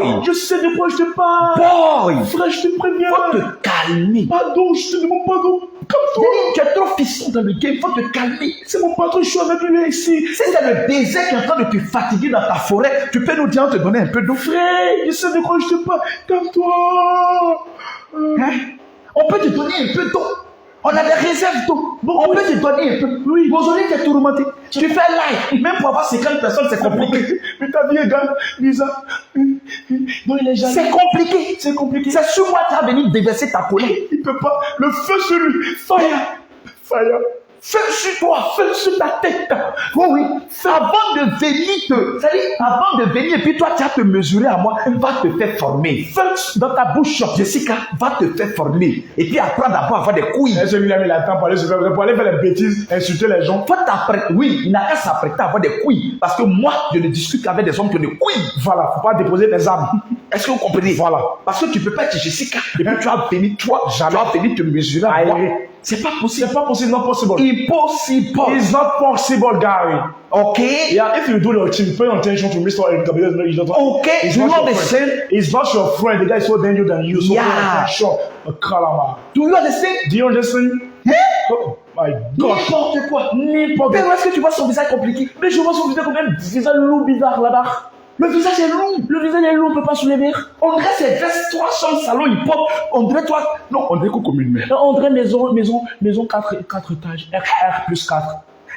Boy. Je sais de quoi je te parle. Boy. Frère, je te préviens. Faut te calmer. Pardon, je te demande pardon. Comme toi. Tu es trop fiston dans le game, faut te calmer. C'est mon patron, je suis avec lui ici. Si c'est le désert qui est en train de te fatiguer dans ta forêt, tu peux nous dire, on te donner un peu d'eau. Frère, je sais de quoi je te parle. Comme toi. Hein? On peut te donner un peu d'eau. On a des réserves d'eau. On peut te donner un peu. Oui. Aujourd'hui, tu es tourmenté. Tu fais live. Même pour avoir 50 personnes, c'est compliqué. Mais ta vie est gars, Lisa. Non, il est jamais. C'est compliqué. C'est compliqué. C'est sur moi que tu as venu déverser ta colère. Il peut pas. Le feu sur lui. Fire. Fire. Feu sur toi, feu sur ta tête. Oh oui, avant de venir avant de venir, et puis toi, tu as te mesurer à moi, va te faire former. Feu dans ta bouche, Jessica, va te faire former. Et puis apprendre d'abord à avoir des couilles. Et celui-là, il a le temps pour aller faire les bêtises, insulter les gens. Faut t'apprêter, oui, il n'a qu'à s'apprêter à avoir des couilles. Parce que moi, je ne discute qu'avec des hommes qui ont des couilles. Voilà, faut pas déposer tes armes. Est-ce que vous comprenez? Voilà. Parce que tu peux pas être Jessica. Et puis tu vas venir, toi, tu vas venir te mesurer à moi. C'est pas possible. C'est pas possible, not possible. Impossible. It's not possible, Gary. Okay? Yeah, if you do the thing, pay attention to Mr. Eric Gabriel. Okay, It's you not your understand? friend. It's not your friend. The guy is so dangerous than you. So Yeah. pay attention. Kalama. Do you understand? Do you understand? Hein? Oh my God. N'importe quoi. N'importe Mais où quoi. est-ce que tu vois son visage compliqué? Mais je vois son visage comme un visage lourd bizarre là-bas. Le visage est long. Le visage est lourd, on peut pas soulever. On dirait ses vestes, 3 chambres, salon, il pop. On dirait toi. Non, on dirait comme une mère. On dirait maison 4 étages. R plus 4.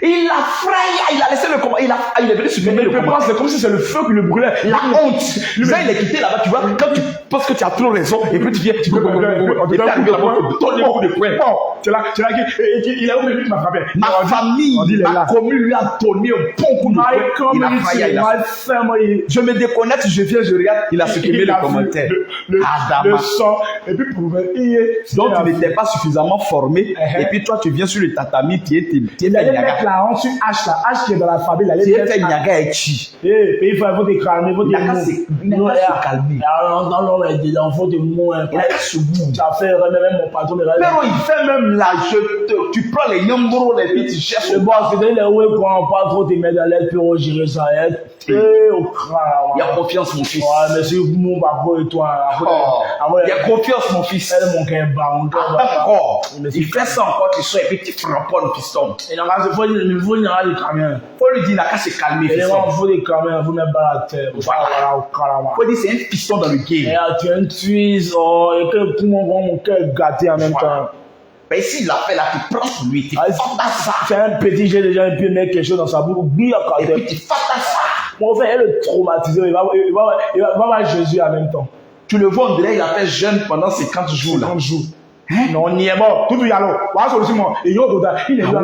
Il a frayé, il a laissé le comment. Il est venu supprimer le commentaire. C'est comme si c'est le feu qui le brûlait. La honte. Il est quitté là-bas, tu vois, quand tu penses que tu as trop raison, et puis tu viens, tu peux il a oublié qui m'a frappé. Ma famille, ma commune lui a donné un bon coup de poing. Il a failli, il a fait. Je me déconnecte, je viens, je regarde, il a supprimé le commentaire. Le sang, et puis pour me donc tu n'étais pas suffisamment formé, et puis toi tu viens sur le tatami, tu es Niaga. La honte sur H, la H qui est dans la famille, tu es fait Niaga et Chi. Il faut te calmer, il faut te calmer. Il faut te mourir. Tu as fait même mon patron. Pero il fait même là, tu prends les numéros, et puis tu cherches. C'est bon, c'est les ouais quand pas trop te mettre dans l'aide pour gérer ça. Il y a confiance mon fils. Ouais, mais c'est mon papa et toi. Il y a confiance mon fils. Mon cœur bat, encore. Il fait ça encore, tu sois et puis tu frappes le piston. Et donc, il faut le camion. Faut lui dire, qu'à se calmer. Il faut le camion, vous n'êtes pas la terre. Faut dire, c'est un piston dans le game. Tu es un Suisse, et que pour mon cœur gâté en même temps. Mais s'il l'a fait là, tu prends pour lui, tu fais ça. C'est un petit, j'ai déjà un peu mettre quelque chose dans sa bouche, et puis tu fais ça. Mon frère, il est traumatisé, il va voir Jésus en même temps. Tu le vois, on dirait, il a fait jeûne pendant 50 jours là. 50 jours. Non, on y est mort. Tout y a là. Voilà, solution. Et il est là.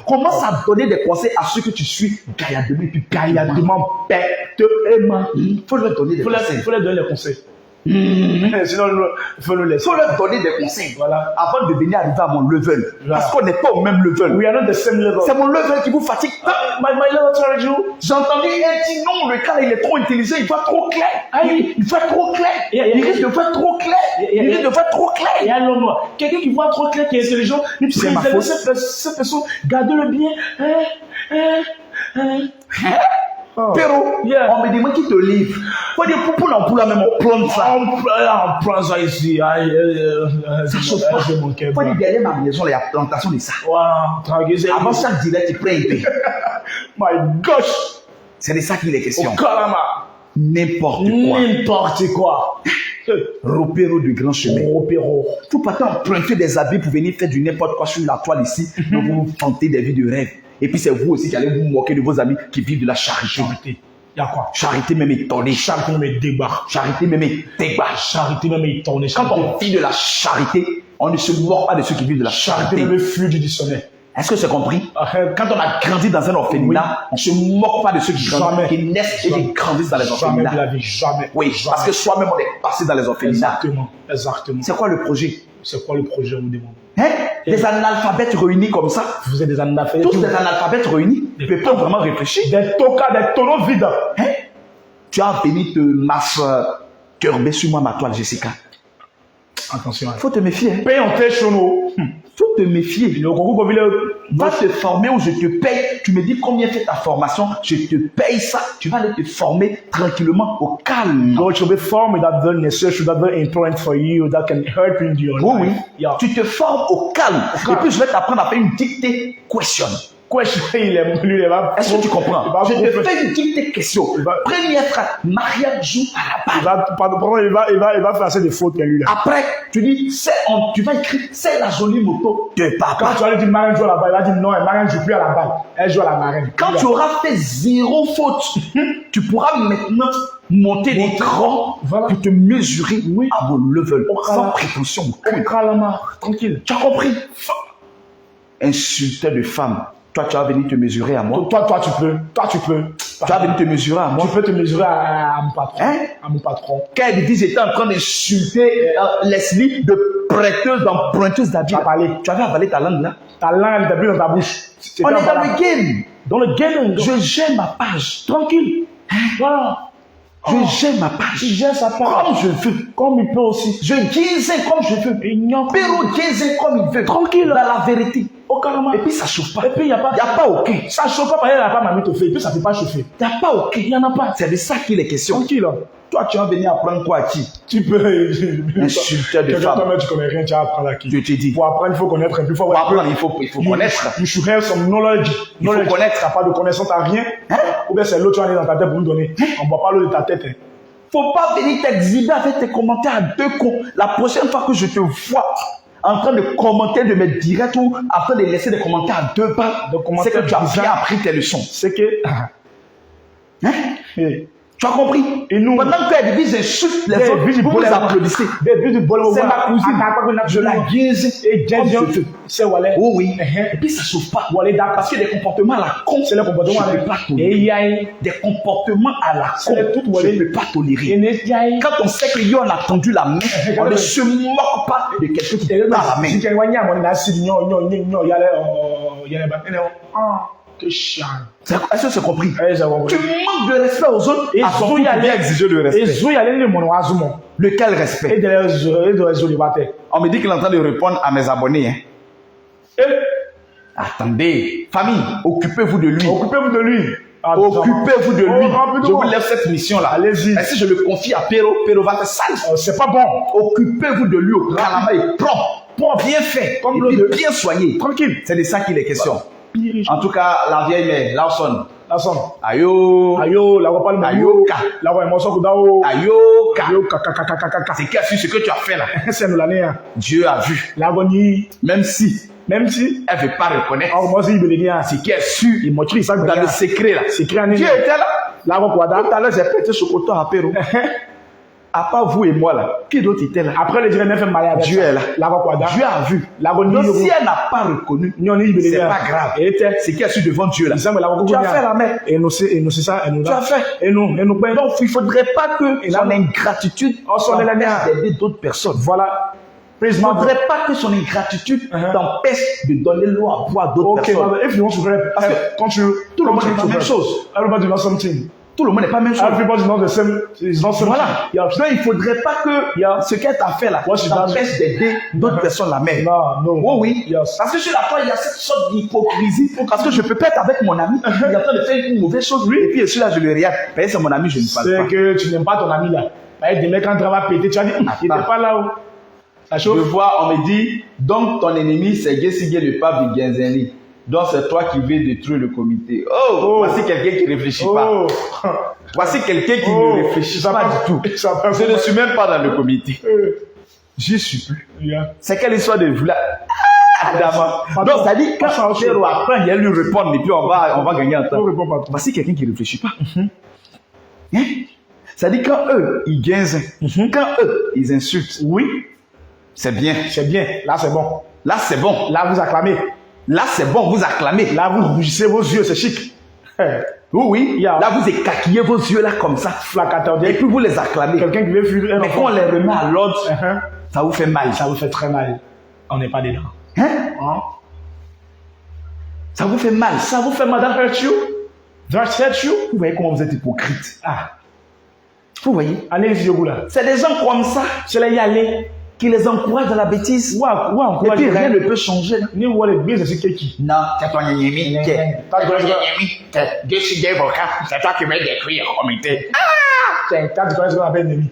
Commence à donner des conseils à ceux que tu suis gaillardement et puis gaillardement, bêtement. Faut leur donner des conseils. Faut leur donner des conseils. Sinon, il faut le laisser. Il faut leur donner des conseils. Voilà. Avant de venir arriver à mon level. Voilà. Parce qu'on n'est pas au même level. We are not the same level. C'est mon level qui vous fatigue. My level challenge you. J'ai entendu un dit non, le cas il est trop intelligent, il va trop clair. Il fait trop clair. Il risque de faire trop clair. Il risque de faire trop clair. Et alors, quelqu'un qui voit trop clair, qui est intelligent, il peut cette personne, gardez-le bien. Pero, on me demande qui te livre. Faut dire pour l'emploi même, on plante ça. On prend ça ici. Ça chauffe pas. Faut dire derrière ma maison, il y a plantation de ça. Tranquille. Avant chaque direct, tu prends un peu. My gosh. C'est de ça qu'il est question. N'importe quoi. Ropero de grand chemin. Ropero. Faut pas emprunter des habits pour venir faire du n'importe quoi sur la toile ici. Donc vous tentez des vies de rêve. Et puis c'est vous aussi qui allez vous moquer de vos amis qui vivent de la charité. Il y a quoi? Charité même étonnée. Charité même débarque. Charité même débarque. Charité même étonnée. Quand on vit de la charité, on ne se moque pas de ceux qui vivent de la charité. Charité même flux du dictionnaire. Est-ce que c'est compris? Quand on a grandi dans un orphelinat, on ne se moque pas de ceux qui naissent et qui grandissent dans les orphelinats. Jamais. Oui, parce que soi-même on est passé dans les orphelinats. Exactement. C'est quoi le projet? C'est quoi le projet, on vous demande? Des analphabètes réunis comme ça. Vous êtes des analphabètes. Tous des analphabètes réunis. Tu ne peux pas vraiment réfléchir. Des tokas, des tonneaux vides. Tu as venu te masturber sur moi, ma toile, Jessica. Attention. Faut te méfier. Paye en tes chono. Faut te méfier. Va te former ou je te paye. Tu me dis combien fait ta formation. Je te paye ça. Tu vas aller te former tranquillement au calme. Go to be formed that very necessary, that very important for you, that can help in your life. Oui. Yeah. Tu te formes au calme. Et puis je vais t'apprendre à faire une dictée question. Est-ce que tu comprends? Je te fais une dictée question. Première phrase, Maria joue à la balle. Il va faire assez de fautes lui là. Après, tu dis, tu vas écrire, c'est la jolie moto de papa. Quand tu vas lui dire Marianne joue à la balle, il va dire non, Marianne ne joue plus à la balle. Elle joue à la marine. Quand tu auras fait 0 faute, tu pourras maintenant monter l'écran pour te mesurer à mon level. Sans prétention. Tranquille. Tu as compris? Insulteur de femme. Toi, tu vas venir te mesurer à moi. Toi, tu peux. Tu vas venir te mesurer à moi. Tu peux te mesurer à mon patron. À mon patron. Quand elle dit j'étais en train d'insulter Leslie de prêteuse d'emprunteuse d'habits. Tu avais avalé ta langue là. Ta langue, elle était plus dans ta bouche. On est dans le game. Dans le game. Je gère ma page. Tranquille. Voilà. Je gère ma page. Je gère sa page. Comme je veux. Comme il peut aussi. Je guise comme je veux. Pero guise comme il veut. Tranquille. Dans la vérité. Et puis ça chauffe pas. Et puis il n'y a pas OK. Ça chauffe pas parce qu'il n'y a pas mamie te fait. Et puis ça ne peut pas chauffer. Il n'y a pas OK. Il n'y en a pas. C'est de ça qu'il est question. Tranquille. Toi, tu vas venir apprendre quoi à qui? Tu peux. Insulteur de femme. Toi-même, tu connais rien, tu vas apprendre à qui? Je te dis. Pour apprendre, il faut connaître un peu. Pour apprendre, il faut connaître. You should have some knowledge. Il faut connaître. Tu n'as pas de connaissance, tu n'as rien. Ou bien c'est l'autre qui va aller dans ta tête pour nous donner. On ne voit pas l'eau de ta tête. Faut pas venir t'exhiber avec tes commentaires à 2 cons. La prochaine fois que je te vois en train de commenter de mes directs ou en train de laisser des commentaires à 2 pas, c'est que tu as bien appris tes leçons. C'est que... Hein? Eh, Tu as compris? Et nous, pendant que ils insultent les autres, vous les applaudissez. c'est ma cousine. Je la guise et comme je veux. c'est Wallet. Oh oui. Et puis ça ne chauffe pas. Parce que des comportements à la con, C'est le comportement je ne peux pas tolérer. Des comportements à la con, je ne peux pas tolérer. Quand on sait qu'il y a tendu la main, on ne se moque pas de quelqu'un qui tend la main. Que chiant. Est-ce que c'est compris? Eh, j'ai compris. Tu manques de respect aux autres. Et à son tour, Zoya tu viens allait- exiger le Et respect. Zoya allait le mono azumo. Lequel Et respect? de les On me dit qu'il est en train de répondre à mes abonnés. Hein. Et Attendez, famille, occupez-vous de lui. occupez-vous de lui. Occupez-vous de lui. rapidement. Je vous laisse cette mission-là. Allez-y. Et si je le confie à Péro, Péro va te salir. C'est pas bon. Occupez-vous de lui au calama et propre, bien fait, Comme et l'eau puis de- bien soigné. Tranquille. C'est de ça qu'il est question. En tout cas, la vieille mère, Lawson, La somme. ayo, Ayo, la voix pas le mot. Ayoka. La voix est mon socle d'ao. ayoka. Ayo, kaka. C'est qu'est-ce ce que tu as fait là? C'est nous l'année. Dieu a vu. L'agonie. Même si Même si. elle ne veut pas reconnaître, Oh, moi, c'est Ibélénia. c'est qu'elle su Il m'a tué, ça, dans le secret là. C'est créé en Dieu était là. La voix quoi, Tout à l'heure, j'ai prêté ce coton à Péro. À part vous et moi là, qui d'autre était là? Après, le dirait, fait mariage avec Dieu ça. est là. La voix quoi, Dieu a vu. L'agonie. Donc si elle n'a pas reconnu, c'est pas grave. C'est qu'elle su devant Dieu là. Tu as fait la mère. Et nous, c'est ça, et nous, Tu as fait. et nous, ben, Donc il ne faudrait pas que là- son ingratitude son t'empêche élément. d'aider d'autres personnes. voilà. Il ne faudrait pas que son ingratitude t'empêche de donner l'eau à boire à d'autres Okay, personnes. but if you want to rap, Parce que continue. tout le monde n'est pas la même chose. Everybody knows something. Tout le monde n'est pas la même chose. Everybody knows the same. It's not something. Voilà. Yeah. Donc il ne faudrait pas que ce qu'elle t'a fait là What she does. t'empêche d'aider d'autres personnes la même. No. Oh oui. Yes. Parce que sur la foi, il y a cette sorte d'hypocrisie. Parce que je peux pas être avec mon ami, il est en train de faire une mauvaise chose, et puis je suis là, je le regarde. Mais c'est mon ami, je ne parle C'est pas. que tu n'aimes pas ton ami là. Avec des mecs quand on va péter, tu vas dire, il n'était pas là où. Ça Je chauffe. vois, on me dit, donc ton ennemi, c'est Gessigé le pape de Genzeni. Donc c'est toi qui veux détruire le comité. Oh, voici quelqu'un qui ne réfléchit pas. Oh. Voici quelqu'un qui ne réfléchit pas du tout. Ça passe. Je ne suis même pas dans le comité. J'y suis plus. Yeah. C'est quelle histoire de vue là? Adama. Pardon. Donc ça dit, quand Pardon. Péro apprend, il y a lui répondre, et puis on va gagner en temps. On répond pas trop. Voici quelqu'un qui ne réfléchit pas. Hein? Ça dit quand eux, ils gagnent, quand eux, ils insultent, Oui, c'est bien. c'est bien. Là, c'est bon. Là, c'est bon. Là, vous acclamez. Là, c'est bon, vous acclamez. Là, vous rougissez vos yeux, c'est chic. Oui. Yeah. Là, vous écaquillez vos yeux là comme ça. Flacateur. Et puis vous les acclamez. Quelqu'un qui veut fuir un Mais quand on enfant. les remet à l'ordre, ça vous fait mal. Ça vous fait très mal. On n'est pas dedans. Hein? Hein? Ça vous fait mal. Ça vous fait mal dans hurt you? That hurt you? Vous voyez comment vous êtes hypocrite. Ah. Vous voyez? Allez, les yeux là. C'est des gens comme ça C'est là y aller. qui les encouragent dans la bêtise. Et puis rien ne peut changer. Ni où les biais, c'est qui? Non, c'est ton ennemi. C'est toi qui m'as détruit le comité. T'as du connaissance avec l'ennemi.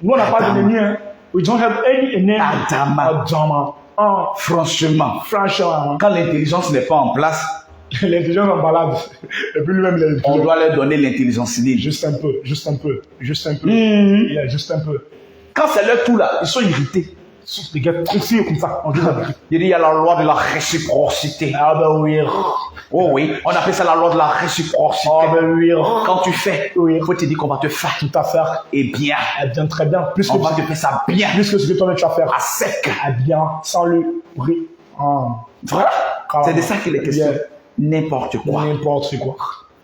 Nous, on n'a pas d'ennemi, hein. We don't have any enemy. Adama. Adama. Oh, Franchement, franchement, quand l'intelligence n'est pas en place, l'intelligence en balade. Et puis lui-même, il est on doit leur donner l'intelligence innée. juste un peu. Juste un peu. Mhm. Yeah, juste un peu. Quand c'est leur tour là, ils sont irrités. Les gars, tranquille comme ça. On dit ça. Il dit il y a la loi de la réciprocité. Ah ben oui. Oh oui, on appelle ça la loi de la réciprocité. Ah ben oui. Quand tu fais, Oui. il faut te dire qu'on va te faire. Tout à fait. Et bien, Eh bien, très bien. Plus on que, va te faire ça bien, plus que ce que toi-même tu vas faire. à sec. Eh bien, sans le riz. Ah. Voilà. C'est de ça qu'il est question. Bien. N'importe quoi. N'importe quoi.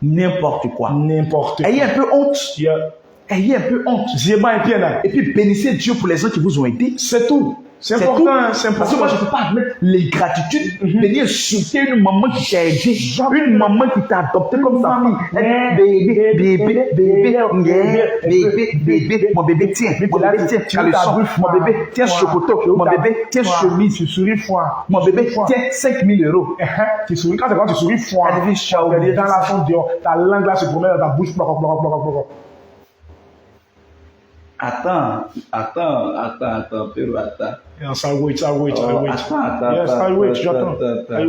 N'importe quoi. N'importe quoi. Ayez un peu honte. Yeah. Ayez un peu honte. J'ai pas un pied là. Et puis bénissez Dieu pour les gens qui vous ont aidé. C'est tout. C'est C'est important. tout. Hein, c'est Parce que moi, je ne important. peux pas admettre l'ingratitude. Venir insulter une maman qui t'a aidé, une maman qui t'a adopté comme sa fille. Bébé, mon bébé, tiens, caleçon, mon bébé, tiens, chocoto, mon bébé, tiens, chemise, Tu souris foin. mon bébé, tiens, 5 000 euros. Tu souris. Quand tu souris foin. Elle vit chaud. Elle est dans la sonde dehors. Ta langue là se promène dans ta bouche. Attends, Péro, attends. Yes, I wait. attends, Yes, I wait. J'attends. I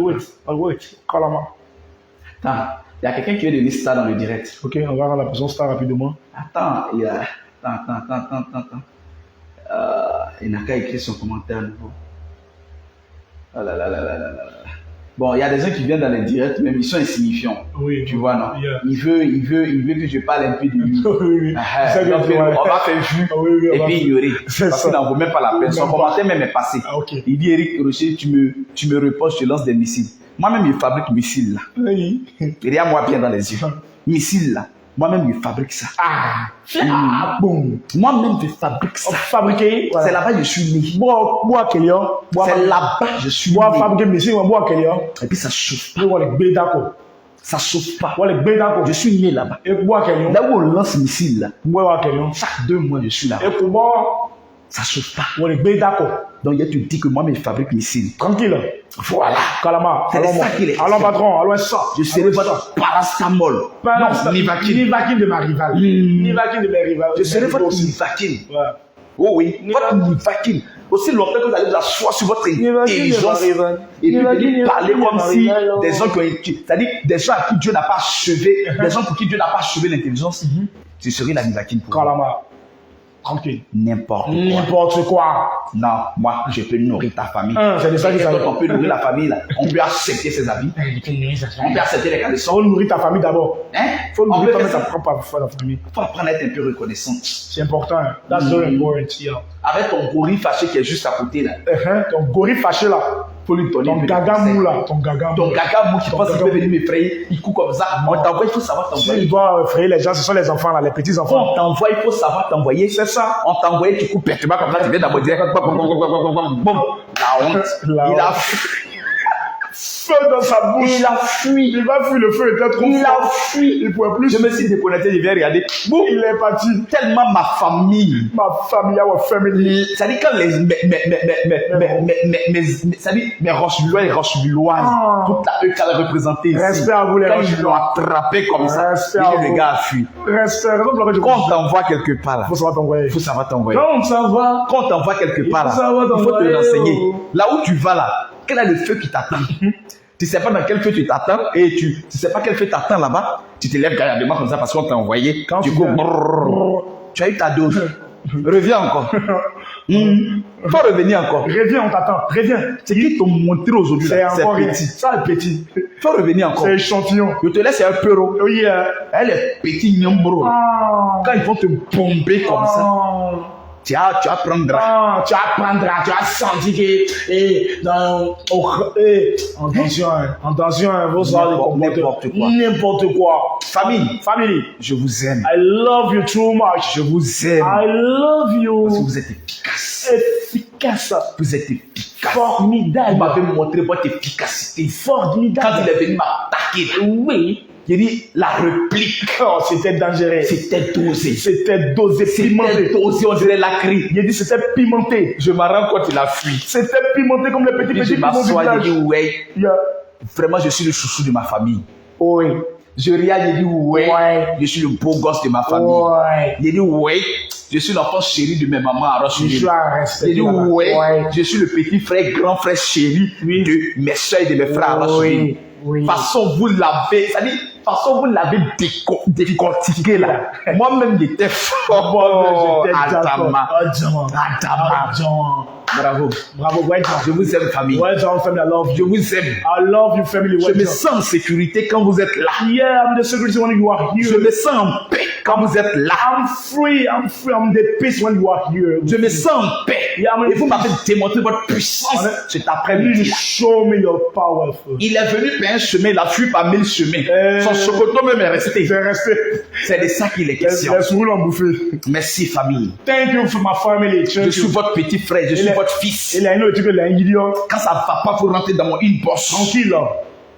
wait. Calama. Attends, il y a quelqu'un qui veut donner ça dans le direct. Ok, on va rendre la personne star rapidement. Attends, il y a... Attends. Il n'a qu'à écrire son commentaire à nouveau. Oh là là là là là là. Bon, il y a des gens qui viennent dans les directs, même ils sont insignifiants. Oui. Tu vois, non? Yeah. Il veut que je parle un peu de lui. Oui. Donc, on va faire vue et puis ignorer. Parce qu'il n'en vaut même pas la peine. Son commentaire même est passé. Ah, ok. Il dit, Eric Rocher, tu me reproches, je lance des missiles. Moi-même, je fabrique missiles là. Oui. Regarde-moi bien dans les yeux. Missiles là. Moi-même, je fabrique ça. Ah, bon. Moi-même, je fabrique ça. Fabriquer. Voilà. C'est là-bas que je suis né. Bois Kélian. C'est là-bas que je suis né. Bois fabriquer missile, bois Kélian. Et puis ça chauffe pas. Bois les bébés d'accord. Ça chauffe pas. Bois les bébés d'accord. Je suis né là-bas. Et bois Kélian. Là où on lance missile là. Bois Kélian. Chaque 2 mois, je suis là. Et pour moi, Ça chauffe pas. bois les bébés d'accord. Donc, il te dit que moi, je fabrique missile. Tranquille. Voilà. Calama. C'est ça qu'il est. Allons patron. Allons ça. Je serai votre parastamol. Non, Nivaquine. Nivaquine de ma rivale. Nivaquine de mes rivales. Je serai votre Nivaquine. Ouais. Oh oui, votre Nivaquine. Aussi longtemps que vous allez vous asseoir sur votre intelligence et puis venir parler comme si des gens qui ont été, c'est-à-dire des gens à qui Dieu n'a pas achevé, des gens pour qui Dieu n'a pas achevé l'intelligence, tu serais la Nivaquine pour eux. Calama. Tranquille. N'importe quoi. N'importe quoi. Non, moi, je peux nourrir ta famille. C'est de ça qu'il s'agit. On peut nourrir la famille, là. On peut accepter ses habits. On peut accepter les caleçons. Faut nourrir ta famille d'abord. Hein? Faut On nourrir peut ta faire famille, ça. ça prend pas ta famille. Faut apprendre à être un peu reconnaissant. C'est important. That's very important. Yeah. Avec ton gorille fâché qui est juste à côté, là. Ton gorille fâché là. Faut lui donner Ton un peu de gaga conseils. mou là. Ton gaga Ton mou. gaga mou qui Ton pense qu'il gaga peut venir m'effrayer, il court comme ça. On t'envoie, il faut savoir Si il t'envoyer. doit frayer les gens, ce sont les enfants là, les petits enfants. On t'envoie, il faut savoir t'envoyer. C'est ça. On t'envoie, tu coupes perturbant comme ça, tu viens d'abord dire. Bon, la honte. La Il a honte. fui. Feu dans sa bouche. Il a fui. Il va fuir, le feu était trop Il a fort. fui. Il pouvait plus. Je me suis déconnecté, je viens regarder. Boum. Il est parti. Tellement ma famille. Ma famille, our family. C'est-à-dire quand les c'est-à-dire mes Rochevillois et Rochevilloises, toute la eux qu'elle représentait ici. Respect à vous, les Quand ils Rochevillois. l'ont attrapé comme ça, Respect et à que vous. le gars a fui. Respect. Raison pour laquelle je Quand on t'envoie quelque part là, faut savoir t'envoyer. il faut savoir t'envoyer. Quand ça va. Quand on t'envoie quelque part là, faut savoir il faut te t'envoyer, renseigner. oh. Là où tu vas là, quel est le feu qui t'attend? Tu sais pas dans quel feu tu t'attends et tu sais pas quel feu t'attend là-bas. Tu te lèves gaillardement comme ça parce qu'on t'a envoyé. Quand Tu tu go, viens. brrr. Tu as eu ta dose. Reviens encore. Faut revenir encore. Reviens, on t'attend. Reviens. C'est qui t'ont montré aujourd'hui C'est là? C'est encore rien. petit. Ça, le petit. Faut revenir encore. C'est échantillon. Je te laisse un peuro. Oui, Elle est petit nyambro. Quand ils vont te bomber comme ça, tu apprendras. Tu apprendras, tu as senti que attention, vous savez N'importe quoi. N'importe quoi. Famille, je vous aime. I love you too much. Je vous aime. I love you. Parce que vous êtes efficace. Efficace. Vous êtes efficace. Formidable. Vous m'avez montré votre efficacité. Formidable. Quand il est venu m'attaquer, Oui. il dit la réplique. Oh, c'était dangereux. C'était dosé. C'était dosé, pimenté. C'était dosé, on dirait la crie. Il a dit c'était pimenté. Je me rends compte qu'il a fui. C'était pimenté comme les petits Puis je petits piments du m'assois, je village. dis ouais, Yeah. vraiment je suis le chouchou de ma famille. Oui. Je regarde, je dis ouais, je suis le beau gosse de ma famille. Ouais. Il dit ouais, je suis l'enfant chéri de mes mamans à Je Rocheville. suis à Il respecter. dit là-bas. ouais, je suis le petit frère, grand frère chéri de mes soeurs et de mes frères à Rocheville. Oui. Façon vous l'avez, c'est-à-dire façon vous l'avez décortiqué là. Moi-même j'étais fort. Bon, j'étais Adama. d'accord. Adama. Bravo. Bravo, well done. Je vous aime famille. Well done, family. I love Je you. vous aime. I love you, family. Je Well me done. sens en sécurité quand vous êtes là. Yeah, I'm the security when you are Je here. me sens en paix quand vous êtes là. I'm free. I'm the peace when you are here. Je me sens en paix. Yeah, mais- Et vous m'avez démontré votre puissance cet après-midi. You show me your powerful. Il est venu par un chemin, il a fui par 1000 chemins. Son chocolat même est resté. C'est resté. C'est de ça qu'il est question. Les souris l'ont bouffé. Merci famille. Thank you for my family. Je suis votre petit frère, je suis est- votre fils. Il a une autre que les idiot. Quand ça va pas, vous rentrez dans mon inbox. Tranquille, là.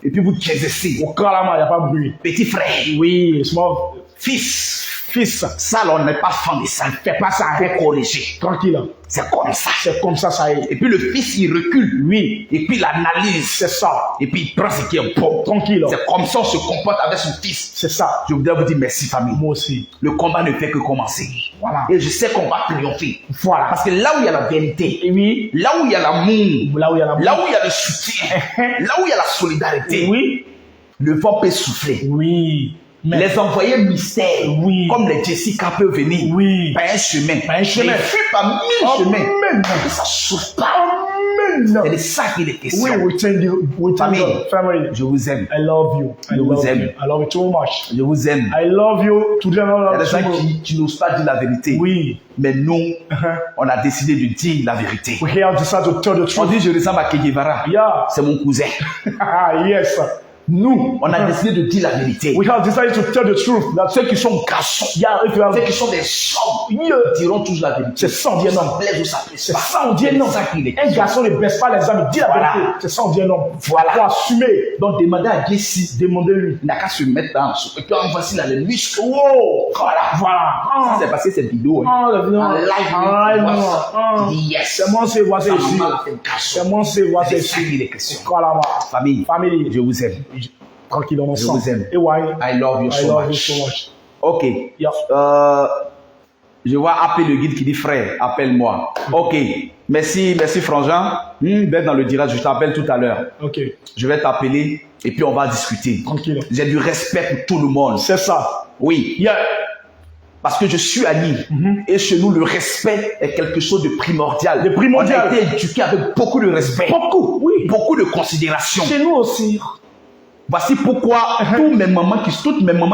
Et puis vous caissez. Au calama, il n'y a pas de bruit. Petit frère, Oui, small. fils. Fils. Ça, là, on n'est pas fan de ça. Fais pas ça. Faut corriger. Tranquille. C'est comme ça. C'est comme ça est. Et puis le fils, il recule. Oui. Et puis il analyse. C'est ça. Et puis il prend ce qui est bon. Tranquille. C'est comme ça on se comporte avec son fils. C'est ça. Je voudrais vous dire merci famille. Moi aussi. Le combat ne fait que commencer. Voilà. Et je sais qu'on va triompher. Voilà. Parce que là où il y a la vérité, Et oui. là où il y a l'amour, Là où il y a la là où il y a le soutien, là où il y a la solidarité, Oui. le vent peut souffler. Oui. Mais. Les envoyés mystères, Oui. comme les Jessica peuvent venir Oui. par un chemin. Par un chemin. Mais ils fuient par 1000 chemins. Amen. Et ça souffle pas. Amen. Amen. C'est de ça qu'il est question. We thank you. We thank Famille. you. Family. Je vous aime. I love you. I Je vous love aime. you. I love you too much. Je vous aime. I love you. Il y a des gens qui n'osent pas dire la vérité. Oui. Mais nous, on a décidé de dire la vérité. We have decided to tell the On truth. dit je ressemble à Che Guevara. Yeah. C'est mon cousin. Yes. Nous, on a décidé de dire la vérité. We have decided to tell the truth. That Ceux qui sont garçons, yeah, if you have, ceux qui sont des hommes, diront toujours la vérité. c'est ça on dit un Ça homme. plaise ou ça plaise C'est pas. ça on dit un homme. C'est ça qu'il est. Un garçon ne baisse pas les âmes, il dit la Voilà. vérité. C'est ça on dit un homme. Voilà. Faut assumer. Donc demandez à Dieu si Demandez-lui. il n'a qu'à se mettre dans et puis en voici là les muscles. Wow. Voilà. Voilà. Ça, c'est parce que cette vidéo. Ah, la vidéo. En live, En live, on voit non. ça. Ah. Il dit yes. C'est moi, c'est moi, c'est Sa ici. maman l'a fait garçon. C'est moi, c'est moi, c'est C'est ça ici. qu'il est question. Voilà. Famille, Family. je vous aime. Tranquille, on Je ensemble. vous aime. Et why? I love you I so love you much. so much. Ok. Yeah. Je vois appeler le guide qui dit frère, appelle-moi. Ok. Merci Frangin. D'être dans le direct, je t'appelle tout à l'heure. Ok. Je vais t'appeler et puis on va discuter. Tranquille. J'ai du respect pour tout le monde. C'est ça. Oui. Yeah. Parce que je suis ami. Et chez nous, le respect est quelque chose de primordial. De primordial. On a été éduqué avec beaucoup de respect. Beaucoup, oui. Beaucoup de considération. Chez nous aussi. Voici pourquoi toutes mes mamans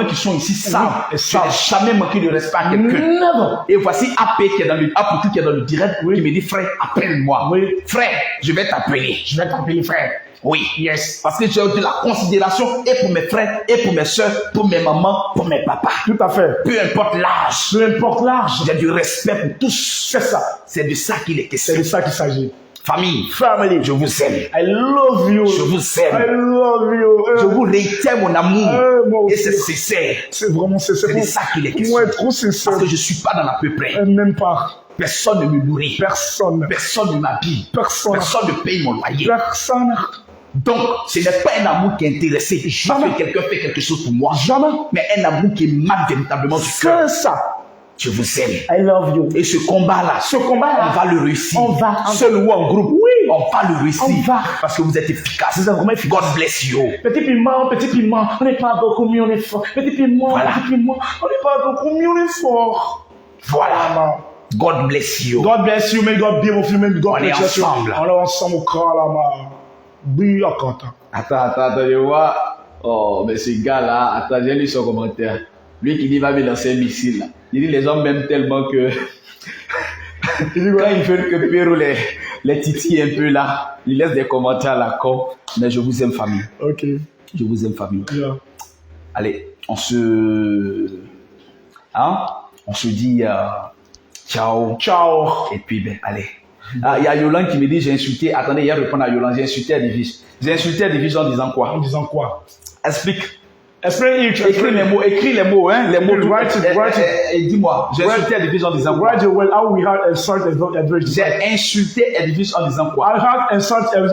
qui sont ici savent Oui, que je n'ai jamais manqué de respect à quelqu'un. Never. Et voici AP qui est dans le AP qui est dans le direct Oui. qui me dit frère, appelle-moi. Oui. Frère, je vais t'appeler. Je vais t'appeler frère. Oui. Yes. Parce que j'ai de la considération et pour mes frères, et pour mes soeurs, pour mes mamans, pour mes papas. Tout à fait. Peu importe l'âge. Peu importe l'âge. J'ai du respect pour tous. C'est ça. C'est de ça qu'il est question. C'est de ça qu'il s'agit. Famille, Family. je vous aime. I love you. Je vous aime. I love you. Je vous réitère mon amour. Moi Et aussi. c'est sincère. C'est vraiment C'est de ça qu'il est question. Moi, trop sincère. Parce que je ne suis pas dans la peu près. Même pas. Personne ne me nourrit. Personne. Personne ne m'habille. Personne. Personne ne paye mon loyer. Personne. Donc, ce n'est pas un amour qui est intéressé. Jamais. Parce que quelqu'un fait quelque chose pour moi. Jamais. Mais un amour qui émane véritablement du cœur. C'est ça. Je vous aime. I love you. Et ce combat-là, on va le réussir. On va. Seul ou en groupe, Oui. on va le réussir. On va. Parce que vous êtes efficace. Vous êtes vraiment efficace. God bless you. Petit piment, on n'est pas beaucoup, mais on est fort. Petit piment, Voilà. on n'est pas beaucoup, mais on est fort. Voilà. God bless you. God bless you, may God be with you, may God On est bless you. ensemble. On est ensemble au corps là, ma. Oui, attends. Attends, je vois. Oh, mais ce gars-là, attends, j'ai lu son commentaire. Lui qui dit va me lancer un missile là. Il dit les hommes m'aiment tellement que quand ils veulent que Pierrot les titille un peu là, il laisse des commentaires à la con. Mais je vous aime famille. Ok. Je vous aime famille. Yeah. Allez, on se dit ciao. Ciao. Et puis ben allez. Ah, il y a Yolande qui me dit j'ai insulté. Attendez, hier répondre à Yolande, j'ai insulté Edwige. J'ai insulté Edwige en disant quoi? En disant quoi? Explique. Explain it. Écris les mots, hein, les mots. Write it. Et dis-moi, j'ai insulté Edwige en disant quoi? Write it well. How we have insult Edwige. J'ai insulté Edwige en disant quoi? I have insult Edwige.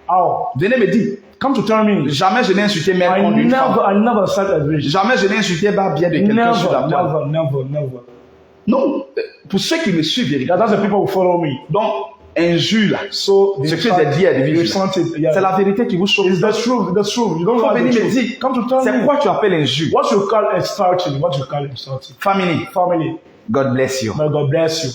How? Venez me dire. Come to tell me. Jamais je n'ai insulté mère I contre une femme. never insult Edwige. Jamais je n'ai insulté bien de quelqu'un sur la toile. Never. Non, pour ceux qui me suivent, That's the people who follow me. donc injure là. So Ce que j'ai dit à Edwige, yeah. c'est la vérité qui vous sauve. It's the truth. The truth. You don't Faut know venir the me truth. dire. Come to tell C'est me. quoi tu appelles injure? What you call insulting? What you call insulting? Family, Family. God bless you. May God bless you.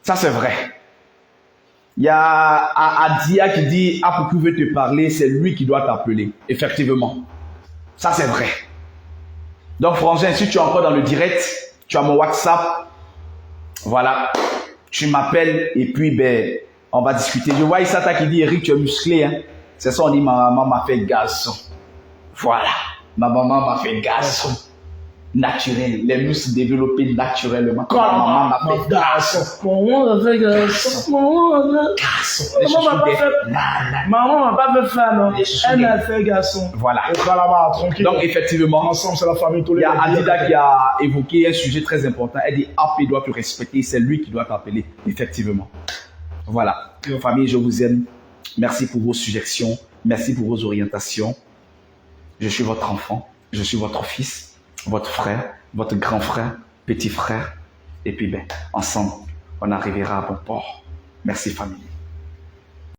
Ça, c'est vrai. Il y a Adia qui dit, ah, pour pouvoir te parler, c'est lui qui doit t'appeler. Effectivement. Ça, c'est vrai. Donc, Frangin, si tu es encore dans le direct, tu as mon WhatsApp. Voilà. Tu m'appelles et puis, ben, on va discuter. Je vois Isata qui dit, Eric, tu es musclé, hein. C'est ça, on dit, ma maman m'a fait garçon. Voilà. Ma maman m'a fait garçon. Naturel. Les muscles développés naturellement. Quand ma maman m'a fait garçon. Maman m'a fait garçon. Maman m'a pas fait faire, non. Elle m'a fait garçon. Voilà. Là-bas, tranquille. Donc, effectivement, ensemble, c'est la famille. il y a Adida qui a évoqué un sujet très important. Elle dit, AP doit te respecter, c'est lui qui doit t'appeler. Effectivement. Voilà. Famille, je vous aime. Merci pour vos suggestions. Merci pour vos orientations. Je suis votre enfant. Je suis votre fils, votre frère, votre grand frère, petit frère. Et puis, ben, ensemble, on arrivera à bon port. Merci, famille.